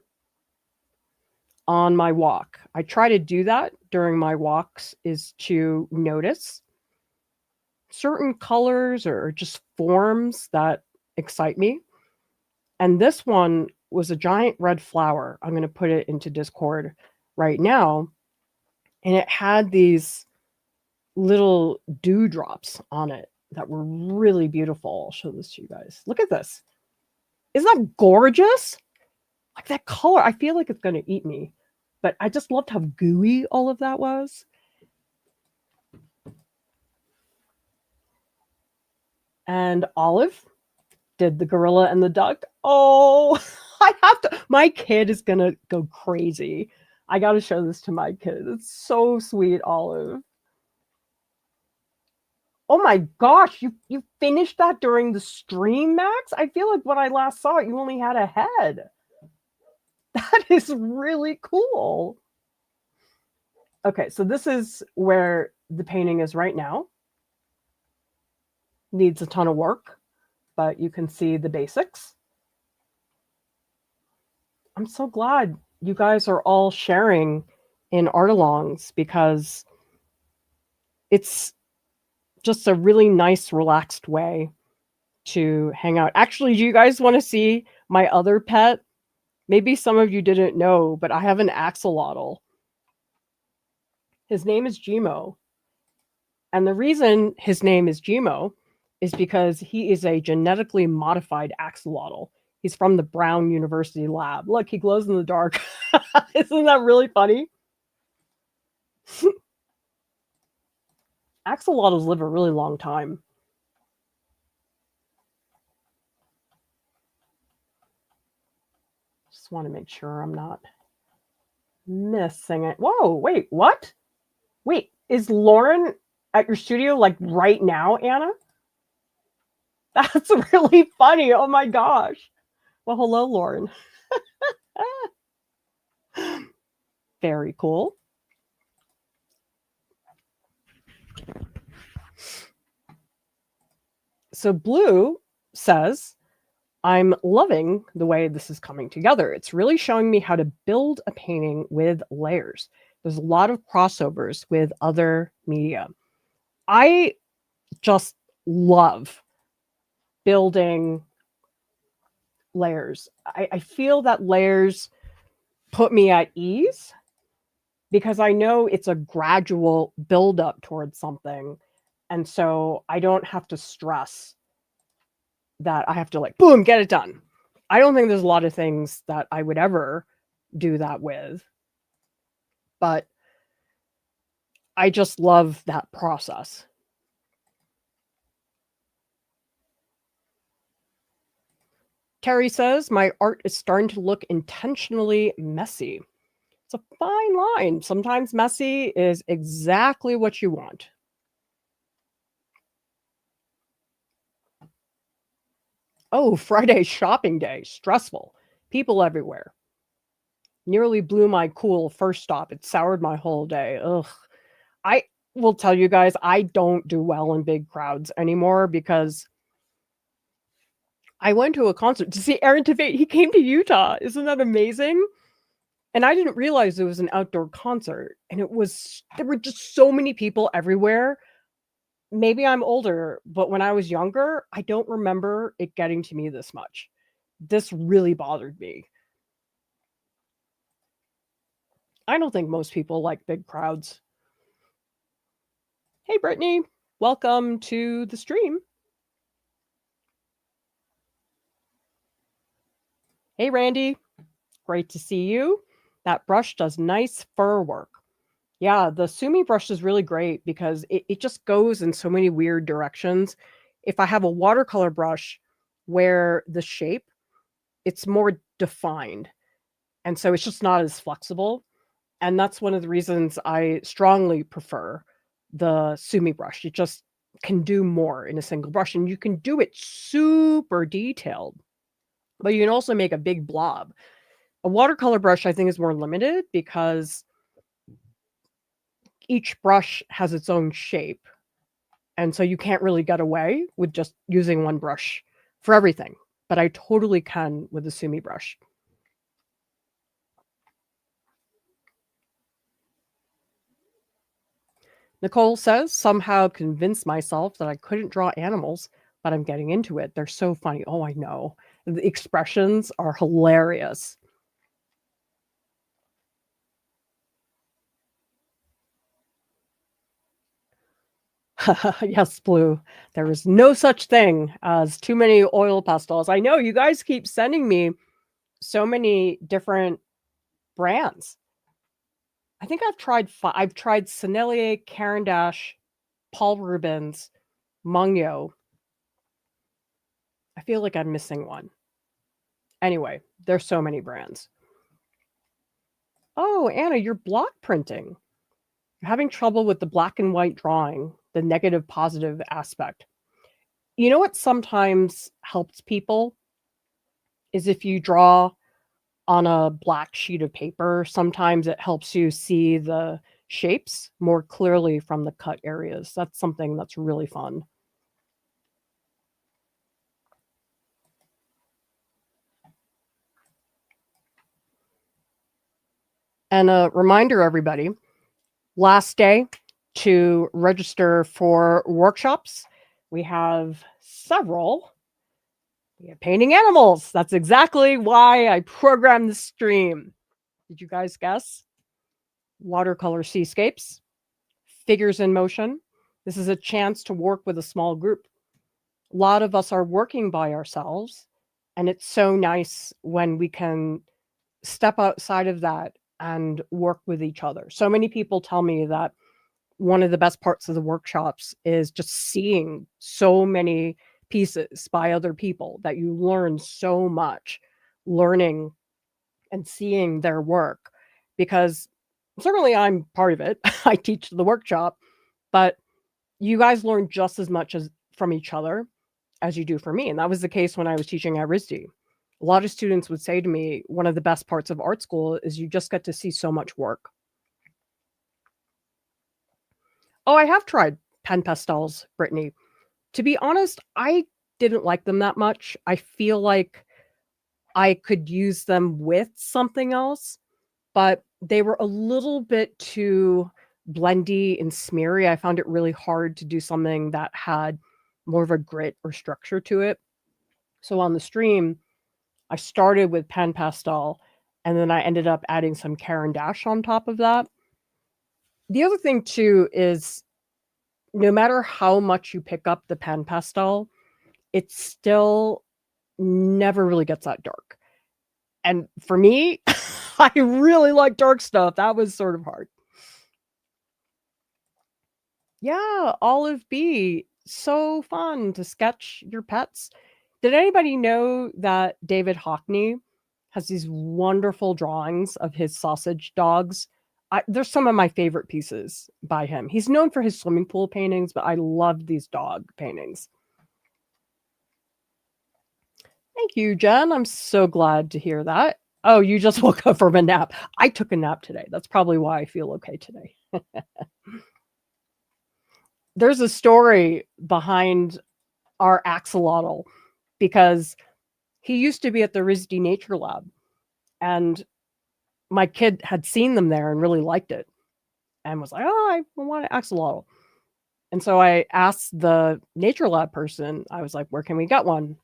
on my walk. I try to do that during my walks, is to notice certain colors or just forms that excite me. And this one was a giant red flower. I'm going to put it into Discord right now. And it had these little dewdrops on it that were really beautiful. I'll show this to you guys. Look at this. Isn't that gorgeous? Like that color. I feel like it's going to eat me. But I just loved how gooey all of that was. And Olive did the gorilla and the duck. Oh, I have to. My kid is going to go crazy. I got to show this to my kid. It's so sweet, Olive. Oh my gosh, you finished that during the stream, Max? I feel like when I last saw it, you only had a head. That is really cool. Okay, so this is where the painting is right now. Needs a ton of work, but you can see the basics. I'm so glad you guys are all sharing in art-alongs because it's just a really nice, relaxed way to hang out. Actually, do you guys want to see my other pet? Maybe some of you didn't know, but I have an axolotl. His name is Gmo. And the reason his name is Gmo is because he is a genetically modified axolotl. He's from the Brown University lab. Look, he glows in the dark. Isn't that really funny? Axolotls live a really long time. Just want to make sure I'm not missing it. Whoa, wait, what? Wait, is Lauren at your studio like right now, Anna? That's really funny. Oh my gosh. Well, hello, Lauren. Very cool. So Blue says, I'm loving the way this is coming together. It's really showing me how to build a painting with layers. There's a lot of crossovers with other media. I just love building layers. I feel that layers put me at ease because I know it's a gradual buildup towards something. And so I don't have to stress that I have to like, boom, get it done. I don't think there's a lot of things that I would ever do that with, but I just love that process. Terry says, my art is starting to look intentionally messy. It's a fine line. Sometimes messy is exactly what you want. Oh, Friday shopping day. Stressful. People everywhere. Nearly blew my cool first stop. It soured my whole day. Ugh. I will tell you guys, I don't do well in big crowds anymore because I went to a concert to see Aaron Tveit. He came to Utah. Isn't that amazing? And I didn't realize it was an outdoor concert. And there were just so many people everywhere. Maybe I'm older, but when I was younger, I don't remember it getting to me this much. This really bothered me. I don't think most people like big crowds. Hey, Brittany, welcome to the stream. Hey, Randy, great to see you. That brush does nice fur work. Yeah, the Sumi brush is really great because it just goes in so many weird directions. If I have a watercolor brush where the shape, it's more defined. And so it's just not as flexible. And that's one of the reasons I strongly prefer the Sumi brush. It just can do more in a single brush. And you can do it super detailed, but you can also make a big blob. A watercolor brush, I think, is more limited because each brush has its own shape. And so you can't really get away with just using one brush for everything. But I totally can with the Sumi brush. Nicole says, somehow convinced myself that I couldn't draw animals, but I'm getting into it. They're so funny. Oh, I know. The expressions are hilarious. Yes, Blue. There is no such thing as too many oil pastels. I know you guys keep sending me so many different brands. I think I've tried Sennelier, Caran d'Ache, Paul Rubens, Mungyo. I feel like I'm missing one. Anyway, there's so many brands. Oh, Anna, you're block printing. You're having trouble with the black and white drawing, the negative positive aspect. You know what sometimes helps people is if you draw on a black sheet of paper, sometimes it helps you see the shapes more clearly from the cut areas. That's something that's really fun. And a reminder, everybody, last day to register for workshops. We have several. We have painting animals. That's exactly why I programmed the stream. Did you guys guess? Watercolor seascapes, figures in motion. This is a chance to work with a small group. A lot of us are working by ourselves, and it's so nice when we can step outside of that and work with each other. So many people tell me that one of the best parts of the workshops is just seeing so many pieces by other people, that you learn so much learning and seeing their work, because certainly I'm part of it. I teach the workshop, but you guys learn just as much as from each other as you do for me. And that was the case when I was teaching at RISD. A lot of students would say to me, one of the best parts of art school is you just get to see so much work. Oh, I have tried pen pastels, Brittany. To be honest, I didn't like them that much. I feel like I could use them with something else, but they were a little bit too blendy and smeary. I found it really hard to do something that had more of a grit or structure to it. So on the stream, I started with pen pastel, and then I ended up adding some Caran d'Ache on top of that. The other thing too is, no matter how much you pick up the pen pastel, it still never really gets that dark. And for me, I really like dark stuff. That was sort of hard. Yeah, Olive B. So fun to sketch your pets. Did anybody know that David Hockney has these wonderful drawings of his sausage dogs? They're some of my favorite pieces by him. He's known for his swimming pool paintings, but I love these dog paintings. Thank you, Jen. I'm so glad to hear that. Oh, you just woke up from a nap. I took a nap today. That's probably why I feel okay today. There's a story behind our axolotl, because he used to be at the RISD Nature Lab, and my kid had seen them there and really liked it and was like, oh, I want an axolotl. And so I asked the Nature Lab person, I was like, where can we get one?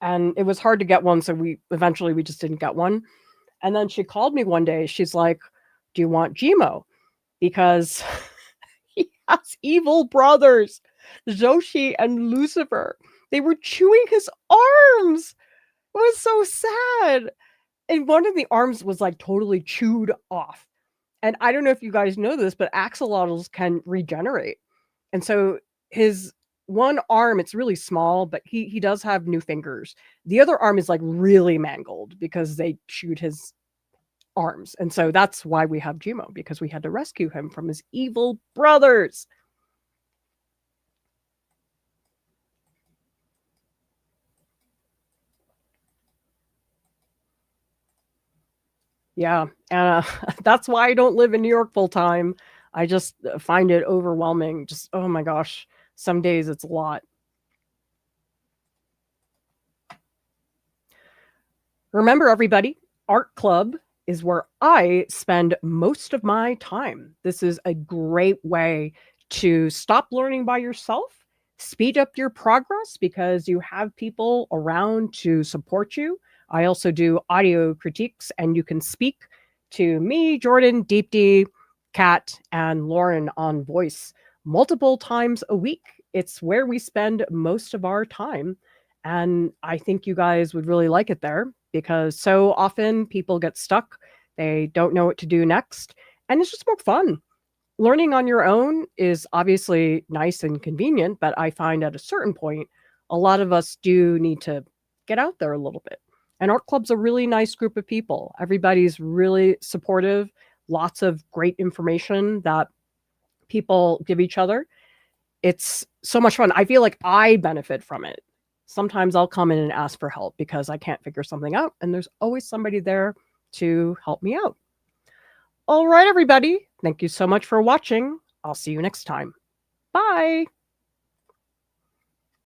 And it was hard to get one, so we just didn't get one. And then she called me one day. She's like, do you want Gmo? Because he has evil brothers, Zoshi and Lucifer. They were chewing his arms. It was so sad. And one of the arms was like totally chewed off. And I don't know if you guys know this, but axolotls can regenerate. And so his one arm, it's really small, but he does have new fingers. The other arm is like really mangled because they chewed his arms. And so that's why we have Gmo, because we had to rescue him from his evil brothers. Yeah, that's why I don't live in New York full time. I just find it overwhelming. Just, oh my gosh, some days it's a lot. Remember, everybody, Art Club is where I spend most of my time. This is a great way to stop learning by yourself, speed up your progress because you have people around to support you. I also do audio critiques, and you can speak to me, Jordan, Deepti, Kat, and Lauren on voice multiple times a week. It's where we spend most of our time. And I think you guys would really like it there, because so often people get stuck. They don't know what to do next. And it's just more fun. Learning on your own is obviously nice and convenient, but I find at a certain point, a lot of us do need to get out there a little bit. And Art Club's a really nice group of people. Everybody's really supportive, lots of great information that people give each other. It's so much fun. I feel like I benefit from it. Sometimes I'll come in and ask for help because I can't figure something out, and there's always somebody there to help me out. All right, everybody. Thank you so much for watching. I'll see you next time. Bye.